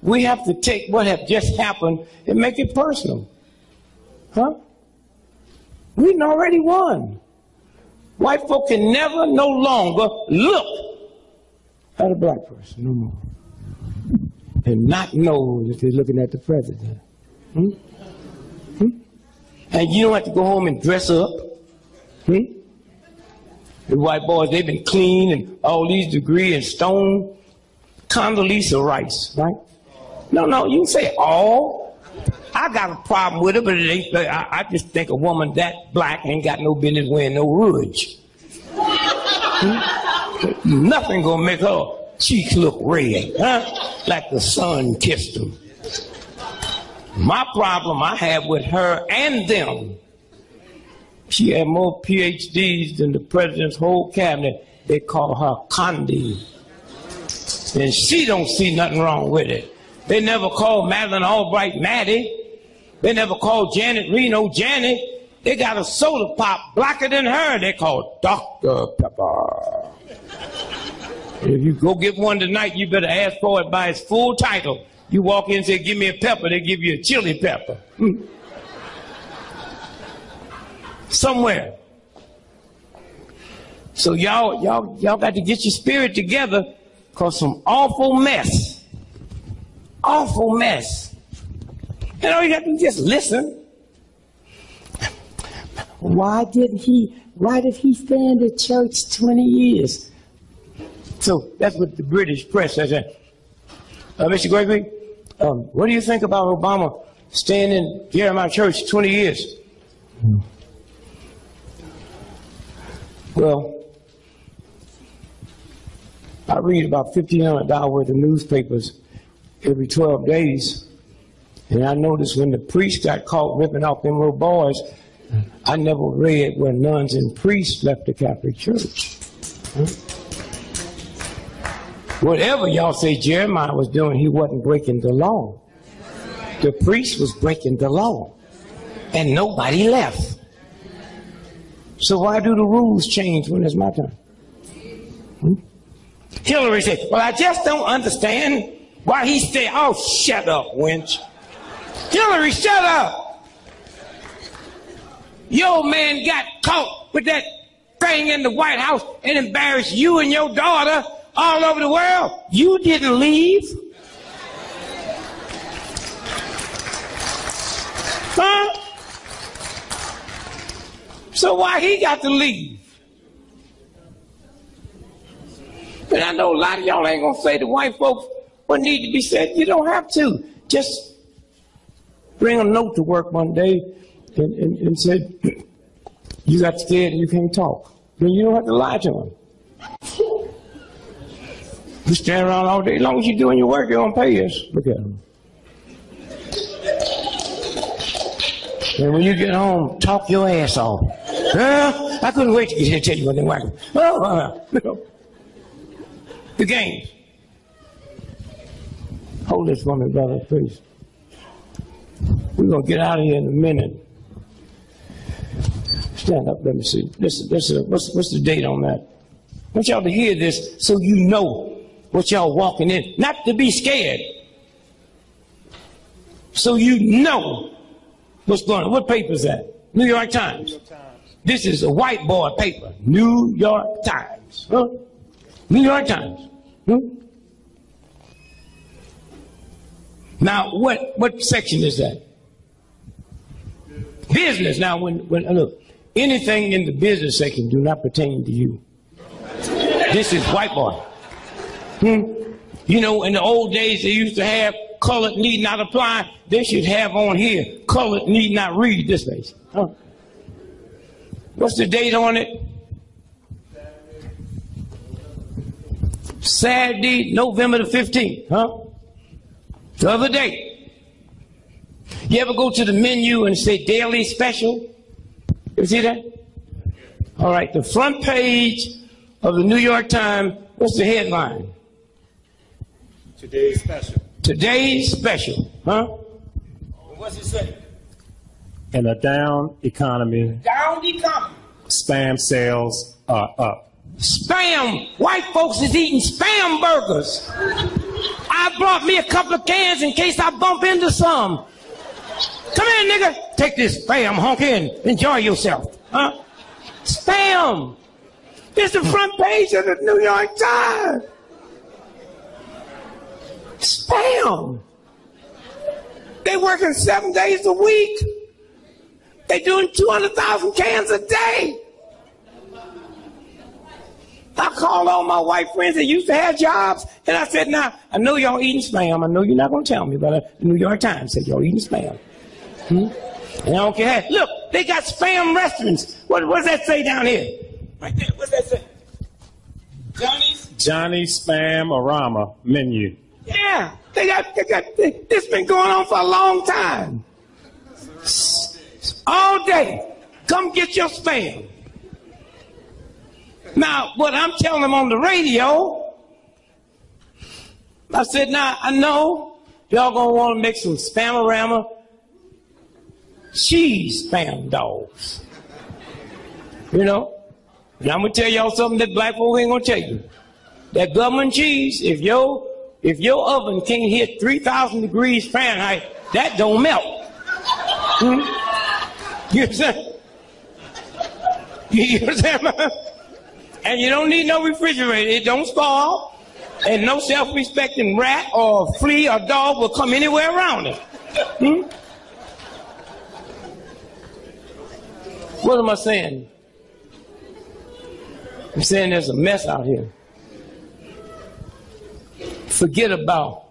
we have to take what have just happened and make it personal. Huh? We've already won. White folk can never no longer look at a black person no more and not know that they're looking at the president. Hmm? Hmm? And you don't have to go home and dress up. Hmm? The white boys, they've been clean and all these degrees and stone. Condoleezza Rice, right? No, you can say all. I got a problem with it, but it ain't, I just think a woman that black ain't got no business wearing no rouge. Hmm? Nothing gonna make her cheeks look red, huh? Like the sun kissed them. My problem I have with her and them, she had more PhDs than the president's whole cabinet. They call her Condi. And she don't see nothing wrong with it. They never called Madeleine Albright Maddie. They never called Janet Reno Janet. They got a soda pop blacker than her. They call Dr. Pepper. If you go get one tonight, you better ask for it by its full title. You walk in and say, give me a pepper, they give you a chili pepper. Somewhere. So y'all got to get your spirit together, cause some awful mess. Awful mess. And all you got to do is just listen. Why did he stay in the church 20 years? So that's what the British press says. Mr. Gregory, what do you think about Obama staying in Jeremiah Church 20 years? Well, I read about $1,500 worth of newspapers every 12 days. And I noticed when the priests got caught ripping off them little boys, I never read where nuns and priests left the Catholic Church. Huh? Whatever y'all say Jeremiah was doing, he wasn't breaking the law. The priest was breaking the law. And nobody left. So why do the rules change when it's my time? Hillary said, well, I just don't understand why he stayed. Oh, shut up, wench. Hillary, shut up. Your man got caught with that thing in the White House and embarrassed you and your daughter all over the world. You didn't leave. Huh? So why he got to leave? But I know a lot of y'all ain't gonna say to white folks what need to be said. You don't have to. Just bring a note to work one day and said, you got scared and you can't talk. Then you don't have to lie to them. You stand around all day. As long as you're doing your work, you're gonna pay us. Look at them. And when you get home, talk your ass off. I couldn't wait to get here to tell you what they're working. The games. Hold this for me, brother, please. We're going to get out of here in a minute. Stand up, let me see. What's the date on that? I want y'all to hear this so you know what y'all walking in. Not to be scared. So you know what's going on. What paper is that? New York Times. New York Times. This is a whiteboard paper. New York Times. Huh? New York Times. Now, what section is that? Business. Now, when look, anything in the business section do not pertain to you. This is whiteboard. You know, in the old days they used to have colored need not apply. They should have on here colored need not read this page. Huh? What's the date on it? Saturday, November the 15th, huh? The other day. You ever go to the menu and say daily special? You see that? All right, the front page of the New York Times, what's the headline? Today's special. Today's special, huh? What's it say? In a down economy, spam sales are up. Spam! White folks is eating spam burgers. I brought me a couple of cans in case I bump into some. Come here, nigga. Take this spam, honk in. Enjoy yourself. Huh? Spam! It's the front page of the New York Times. Spam! They working 7 days a week. They doing 200,000 cans a day. I called all my white friends that used to have jobs, and I said, now, I know y'all eating spam. I know you're not going to tell me, but the New York Times said y'all eating spam. And I don't care. Look, they got spam restaurants. What does that say down here? Right there. What's that say? Johnny's Spam-orama menu. Yeah, this been going on for a long time. All day. Come get your spam. Now, what I'm telling them on the radio, I said, now, I know y'all gonna want to make some Spam-orama cheese spam dogs. You know? And I'm gonna tell y'all something that black folk ain't gonna tell you. That government cheese, if your oven can't hit 3,000 degrees Fahrenheit, that don't melt. You understand? You understand? And you don't need no refrigerator. It don't spoil. And no self-respecting rat or flea or dog will come anywhere around it. What am I saying? I'm saying there's a mess out here. Forget about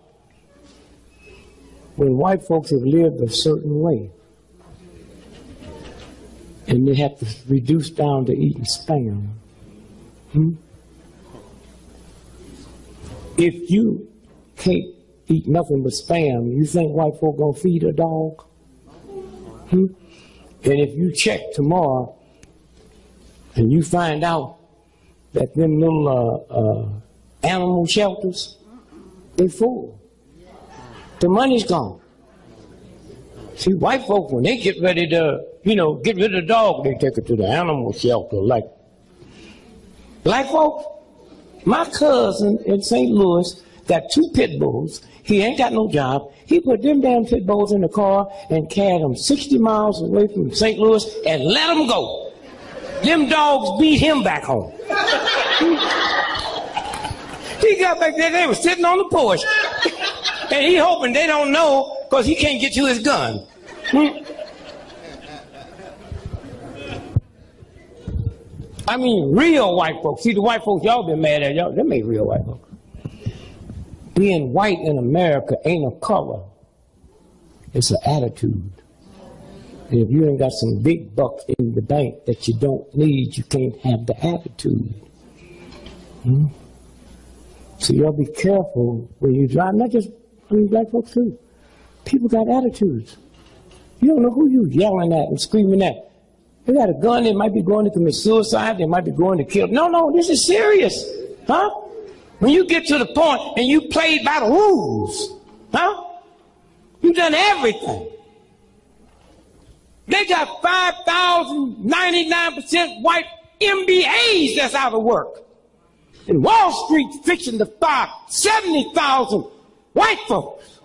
when white folks have lived a certain way and they have to reduce down to eating spam. If you can't eat nothing but Spam, you think white folk gonna feed a dog? And if you check tomorrow and you find out that them animal shelters, they full. The money's gone. See, white folks, when they get ready to, get rid of the dog, they take it to the animal shelter. Like, black folks, my cousin in St. Louis got 2 pit bulls. He ain't got no job. He put them damn pit bulls in the car and carried them 60 miles away from St. Louis and let them go. Them dogs beat him back home. He got back there, they were sitting on the porch. And he hoping they don't know because he can't get to his gun. I mean, real white folks. See, the white folks y'all been mad at, y'all, them ain't real white folks. Being white in America ain't a color. It's an attitude. And if you ain't got some big bucks in the bank that you don't need, you can't have the attitude. So y'all be careful when you drive. Not just black folks too. People got attitudes. You don't know who you yelling at and screaming at. They got a gun, they might be going to commit suicide, they might be going to kill. No, this is serious. Huh? When you get to the point and you played by the rules, huh? You've done everything. They got 5,099% white MBAs that's out of work. And Wall Street fixing to fire 70,000 white folks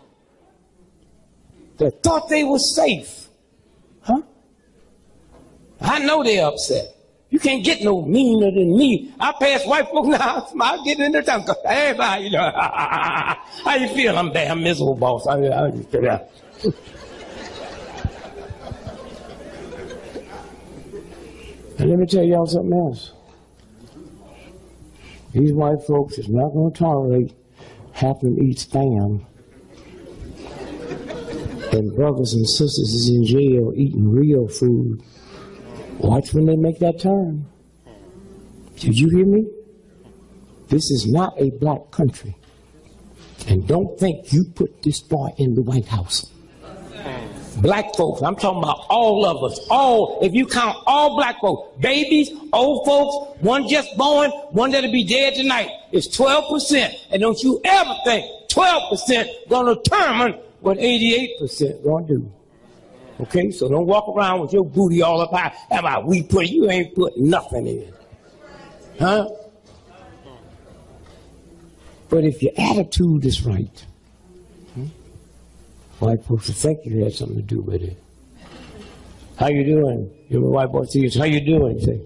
that thought they were safe. Huh? I know they're upset. You can't get no meaner than me. I pass white folks now, I get in their tongue. Hey, you know, how you feel? I'm damn miserable, boss. I just figure out. And let me tell y'all something else. These white folks is not going to tolerate having to eat Spam. And brothers and sisters is in jail eating real food. Watch when they make that turn. Did you hear me? This is not a black country. And don't think you put this boy in the White House. Black folks, I'm talking about all of us, all, if you count all black folks, babies, old folks, one just born, one that'll be dead tonight, it's 12%. And don't you ever think 12% gonna determine what 88% gonna do. Okay, so don't walk around with your booty all up high. How about we put, you ain't put nothing in. Huh? But if your attitude is right, white folks will think you had something to do with it. How you doing? You're a white boy, see you. How you doing? You say.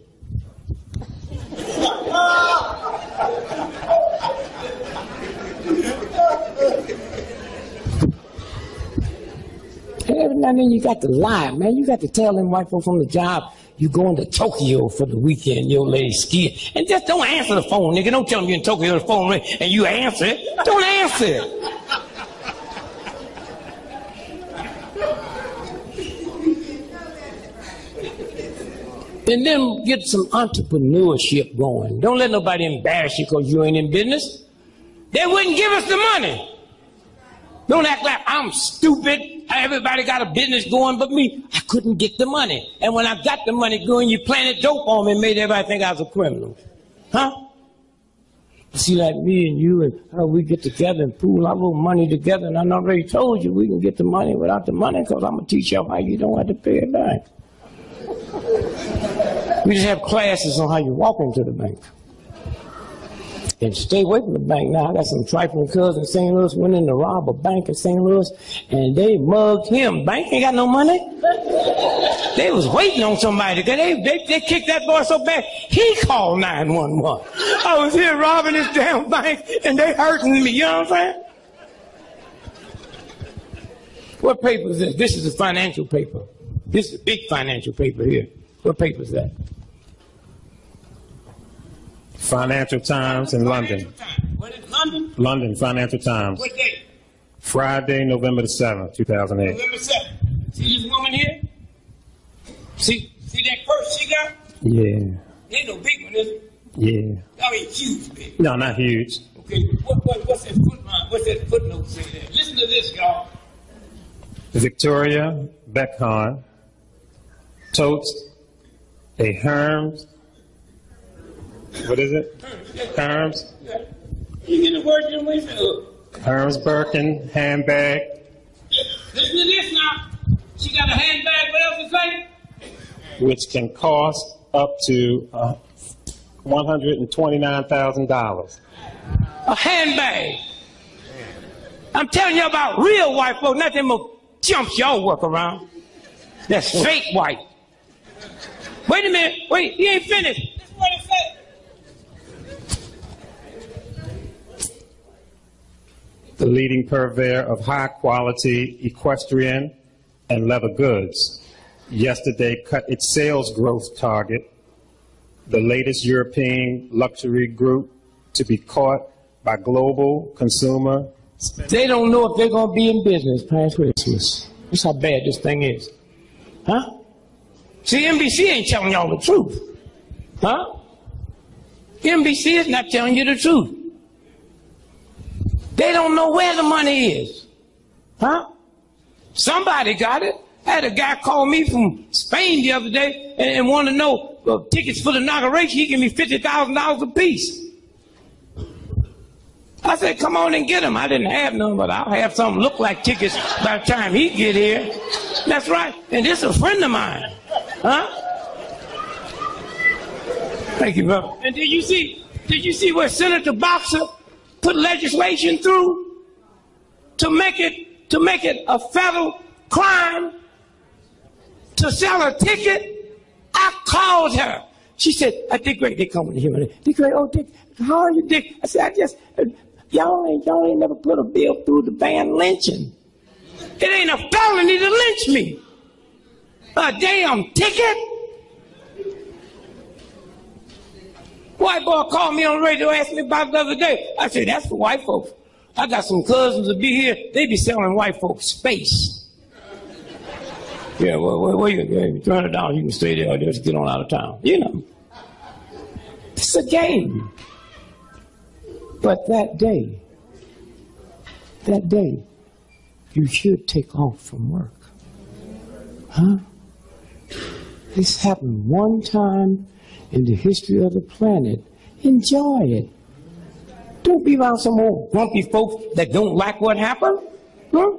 And every now and then you got to lie, man. You got to tell them white folks on the job you going to Tokyo for the weekend, your lady skiing. And just don't answer the phone, nigga. Don't tell them you're in Tokyo, the phone ring, and you answer it. Don't answer it. And then get some entrepreneurship going. Don't let nobody embarrass you because you ain't in business. They wouldn't give us the money. Don't act like I'm stupid. Everybody got a business going but me. I couldn't get the money. And when I got the money going, you planted dope on me and made everybody think I was a criminal. Huh? See, like me and you and how we get together and pool our little money together. And I already told you we can get the money without the money because I'm going to teach you how you don't have to pay it back. We just have classes on how you walk into the bank. And stay away from the bank. Now, I got some trifling cousins in St. Louis went in to rob a bank in St. Louis, and they mugged him. Bank ain't got no money. They was waiting on somebody. They kicked that boy so bad, he called 911. I was here robbing this damn bank, and they hurting me. You know what I'm saying? What paper is this? This is a financial paper. This is a big financial paper here. What paper is that? Financial Times in London. What is London? London, Financial Times. What day? Friday, November the 7th, 2008. November 7th. See this woman here? See that purse she got? Yeah. Ain't no big one, is it? Yeah. I mean, huge big. No, not huge. Okay, what's that footnote? What's that footnote say there? Listen to this, y'all. Victoria Beckhahn totes a Hermes, what is it? Hermes? You get the word in the Hermes Birkin handbag. Listen to this now. She got a handbag, what else is say? Which can cost up to $129,000. A handbag. I'm telling you about real white folks, not them chumps y'all work around. That's fake white. Wait a minute. Wait, he ain't finished. This is what it said. The leading purveyor of high-quality equestrian and leather goods, yesterday cut its sales growth target, the latest European luxury group to be caught by global consumer. They don't know if they're going to be in business past Christmas. That's how bad this thing is. Huh? See, NBC ain't telling y'all the truth. Huh? NBC is not telling you the truth. They don't know where the money is. Huh? Somebody got it. I had a guy call me from Spain the other day and wanted to know tickets for the inauguration. He gave me $50,000 a piece. I said, come on and get them. I didn't have none, but I'll have something look like tickets by the time he get here. That's right. And this is a friend of mine. Huh? Thank you, brother. And did you see where Senator Boxer put legislation through to make it a federal crime to sell a ticket? I called her. She said, Dick Gregory, they coming here. Dick Gregory, oh, Dick, how are you, Dick? I said, y'all ain't never put a bill through to ban lynching. It ain't a felony to lynch me. A damn ticket? White boy called me on the radio, asked me about it the other day. I said, that's for white folks. I got some cousins that be here. They be selling white folks space. Yeah, well, you turn it down. You can stay there or just get on out of town. You know. It's a game. But that day, you should take off from work. Huh? This happened one time in the history of the planet. Enjoy it. Don't be around some old grumpy folks that don't like what happened. Huh?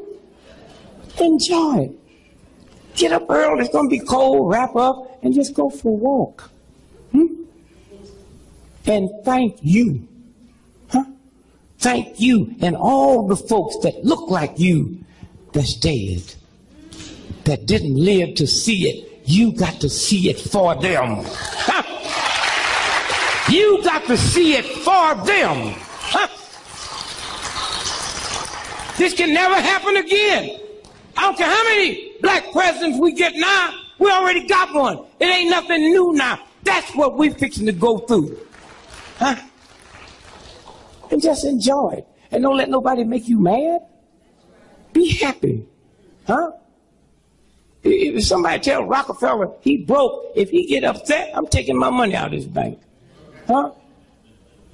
Enjoy it. Get up early, it's going to be cold, wrap up, and just go for a walk. And thank you. Huh? Thank you and all the folks that look like you that's dead, that didn't live to see it. You got to see it for them. Huh? You got to see it for them. Huh? This can never happen again. I don't care how many black presidents we get now, we already got one. It ain't nothing new now. That's what we're fixing to go through. Huh? And just enjoy it. And don't let nobody make you mad. Be happy. Huh? If somebody tell Rockefeller he broke, if he get upset, I'm taking my money out of his bank. Huh?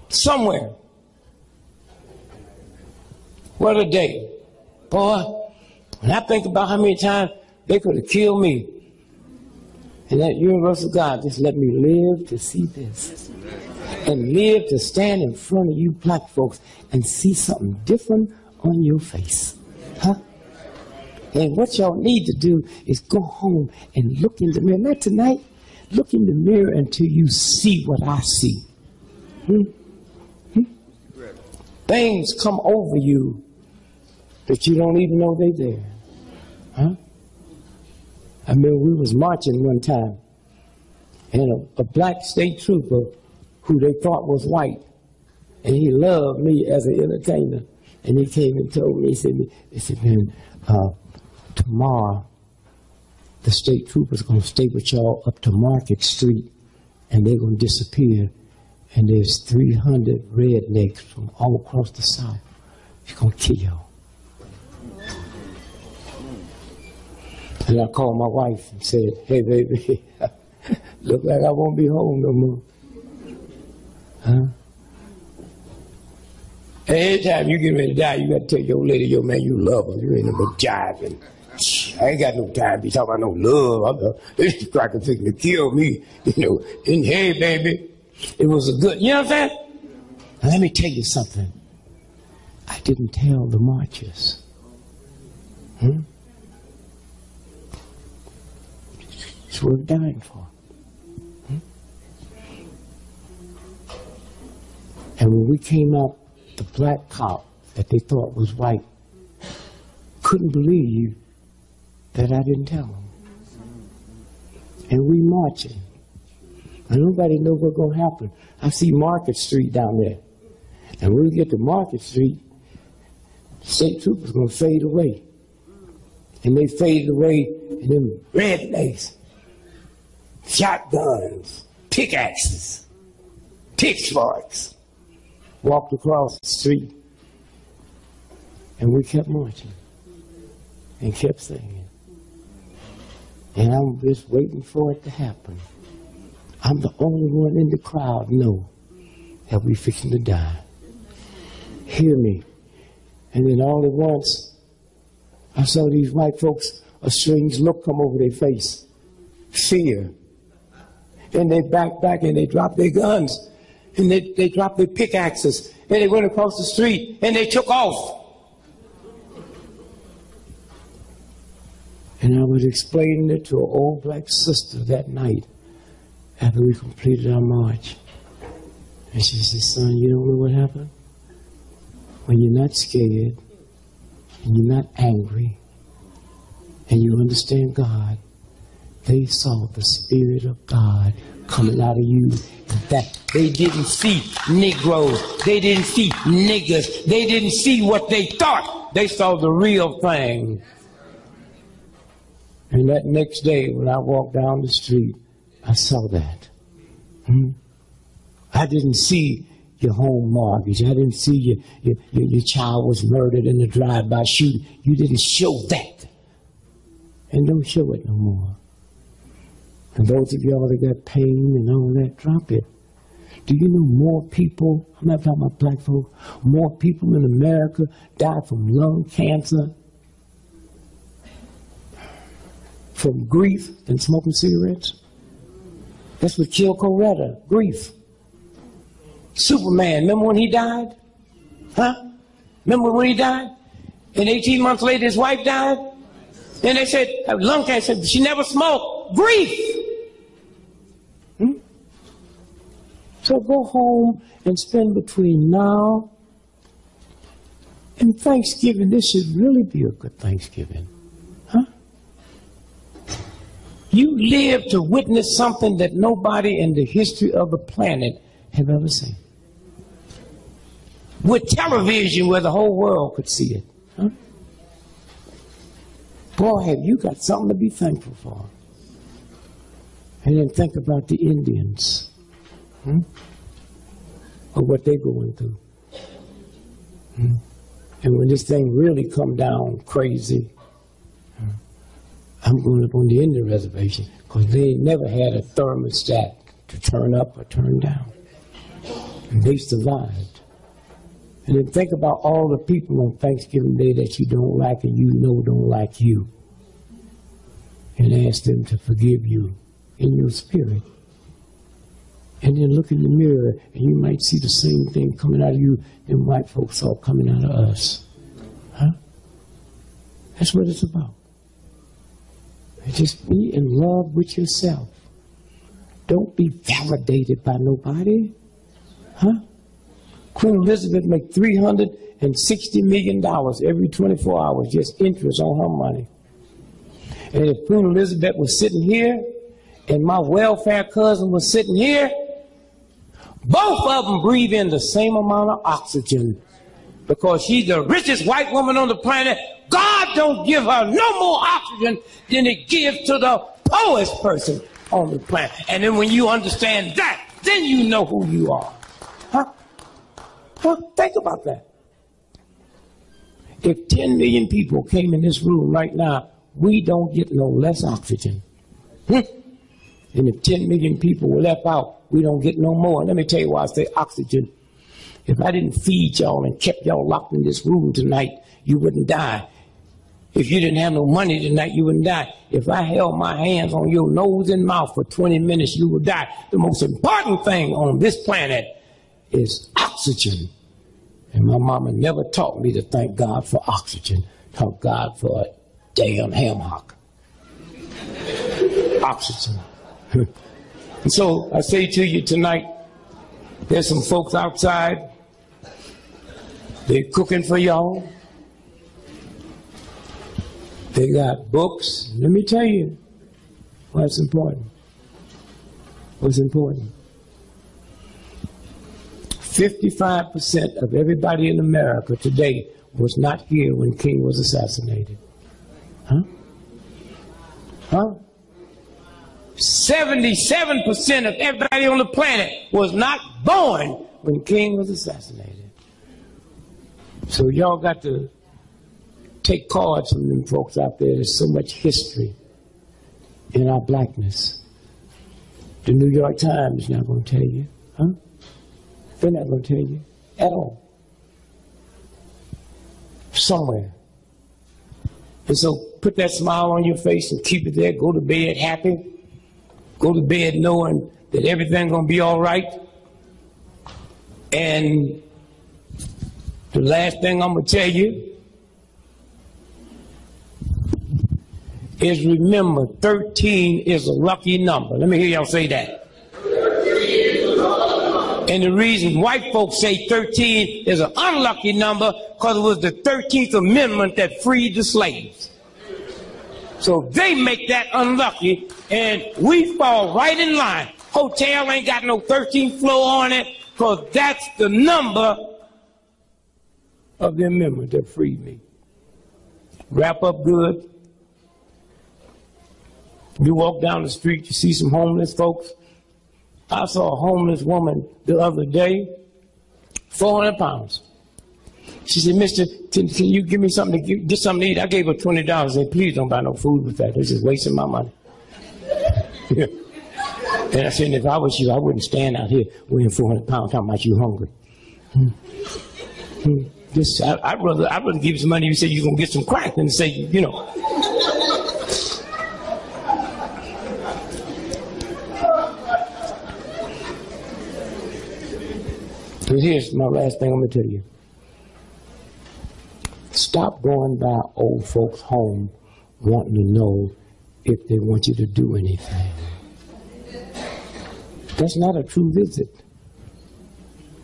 Somewhere. What a day. Boy, when I think about how many times they could have killed me, and that universal God just let me live to see this. And live to stand in front of you black folks and see something different on your face. Huh? And what y'all need to do is go home and look in the mirror. Not tonight. Look in the mirror until you see what I see. Things come over you that you don't even know they're there. Huh? I mean, we was marching one time, and a black state trooper who they thought was white, and he loved me as an entertainer, and he came and told me, he said, man, tomorrow the state troopers going to stay with y'all up to Market Street, and they're going to disappear, and there's 300 rednecks from all across the South. He's going to kill y'all. And I called my wife and said, hey, baby, look like I won't be home no more. Huh? Every time you get ready to die, you got to tell your lady, yo, man, you love her. You ain't no jiving. I ain't got no time to be talking about no love. This cracker fixing to kill me, you know. And hey, baby, it was a good, you know what I'm saying? Now, let me tell you something. I didn't tell the marchers. It's worth dying for. And when we came out, the black cop that they thought was white couldn't believe that I didn't tell them. And we marching. And nobody knows what's going to happen. I see Market Street down there. And when we get to Market Street, state troopers going to fade away. And they faded away in them rednecks, shotguns, pickaxes, pitchforks, walked across the street. And we kept marching and kept singing. And I'm just waiting for it to happen. I'm the only one in the crowd know that we fixing to die. Hear me. And then all at once, I saw these white folks, a strange look come over their face. Fear. And they backed back and they dropped their guns. And they dropped their pickaxes. And they went across the street and they took off. And I was explaining it to an old black sister that night after we completed our march. And she said, son, you don't know what happened? When you're not scared, and you're not angry, and you understand God, they saw the Spirit of God coming out of you. That they didn't see Negroes, they didn't see niggers, they didn't see what they thought. They saw the real thing. And that next day, when I walked down the street, I saw that. I didn't see your home mortgage. I didn't see your child was murdered in a drive-by shooting. You didn't show that. And don't show it no more. And those of y'all that got pain and all that, drop it. Do you know more people, I'm not talking about black folks, more people in America die from lung cancer, from grief, than smoking cigarettes? That's what killed Coretta, grief. Superman, remember when he died? Huh? Remember when he died? And 18 months later his wife died? And they said, lung cancer, she never smoked. Grief! So go home and spend between now and Thanksgiving. This should really be a good Thanksgiving. Huh? You live to witness something that nobody in the history of the planet have ever seen. With television where the whole world could see it. Huh? Boy, have you got something to be thankful for. And then think about the Indians. Or what they're going through. And when this thing really come down crazy, I'm going up on the Indian reservation because they never had a thermostat to turn up or turn down. And they survived. And then think about all the people on Thanksgiving Day that you don't like and you know don't like you. And ask them to forgive you in your spirit. And then look in the mirror and you might see the same thing coming out of you and white folks saw coming out of us. Huh? That's what it's about. And just be in love with yourself. Don't be validated by nobody. Huh? Queen Elizabeth made $360 million every 24 hours, just interest on her money. And if Queen Elizabeth was sitting here and my welfare cousin was sitting here, both of them breathe in the same amount of oxygen because she's the richest white woman on the planet. God don't give her no more oxygen than He gives to the poorest person on the planet. And then when you understand that, then you know who you are. Huh? Huh? Think about that. If 10 million people came in this room right now, we don't get no less oxygen. And if 10 million people were left out, we don't get no more. Let me tell you why I say oxygen. If I didn't feed y'all and kept y'all locked in this room tonight, you wouldn't die. If you didn't have no money tonight, you wouldn't die. If I held my hands on your nose and mouth for 20 minutes, you would die. The most important thing on this planet is oxygen. And my mama never taught me to thank God for oxygen. Thank God for a damn ham hock. Oxygen. And so I say to you tonight, there's some folks outside. They're cooking for y'all. They got books. Let me tell you what's important. What's important. 55% of everybody in America today was not here when King was assassinated. Huh? Huh? 77% of everybody on the planet was not born when King was assassinated. So y'all got to take cards from them folks out there. There's so much history in our blackness. The New York Times is not going to tell you. Huh? They're not going to tell you at all. Somewhere. And so put that smile on your face and keep it there. Go to bed happy. Go to bed knowing that everything's going to be all right. And the last thing I'm going to tell you is remember 13 is a lucky number. Let me hear y'all say that. And the reason white folks say 13 is an unlucky number because it was the 13th Amendment that freed the slaves. So they make that unlucky, and we fall right in line. Hotel ain't got no 13th floor on it because that's the number of the amendment that freed me. Wrap up good. You walk down the street, you see some homeless folks. I saw a homeless woman the other day, 400 pounds. She said, "Mister, can you give me something to get something to eat?" I gave her $20. I said, "Please don't buy no food with that. This is wasting my money." And I said, "If I was you, I wouldn't stand out here weighing 400 pounds talking about you hungry." I'd rather give you some money if you say you're going to get some crack than to say, you know. So here's my last thing I'm going to tell you. Stop going by old folks' home wanting to know if they want you to do anything. That's not a true visit.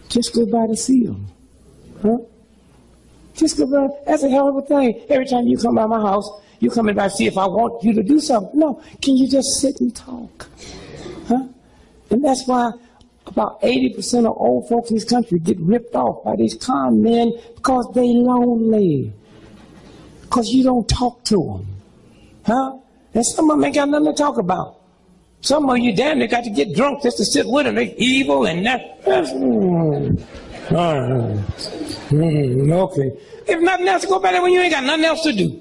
Just go by to see them. Huh? Just go by. That's a hell of a thing. Every time you come by my house, you come in by to see if I want you to do something. No, can you just sit and talk? Huh? And that's why about 80% of old folks in this country get ripped off by these con men because they lonely. Because you don't talk to them. Huh? And some of them ain't got nothing to talk about. Some of you damn near got to get drunk just to sit with them. They're evil and that. Okay. If nothing else, go back there when you ain't got nothing else to do.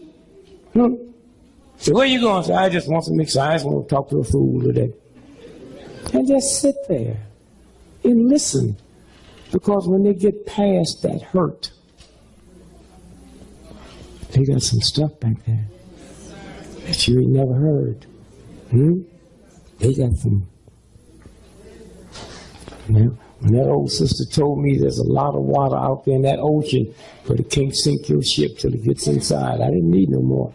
So where you going? So I just want some exercise. I want to talk to a fool today. And just sit there and listen. Because when they get past that hurt, they got some stuff back there that you ain't never heard. They got some. When that old sister told me there's a lot of water out there in that ocean, but it can't sink your ship till it gets inside, I didn't need no more.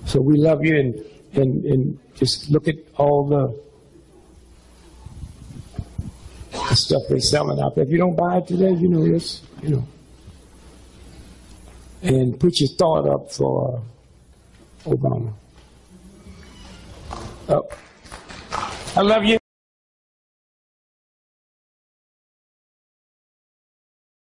So we love you, and just look at all the stuff they're selling out there. If you don't buy it today, you know this, you know. And put your thought up for Obama. I love you.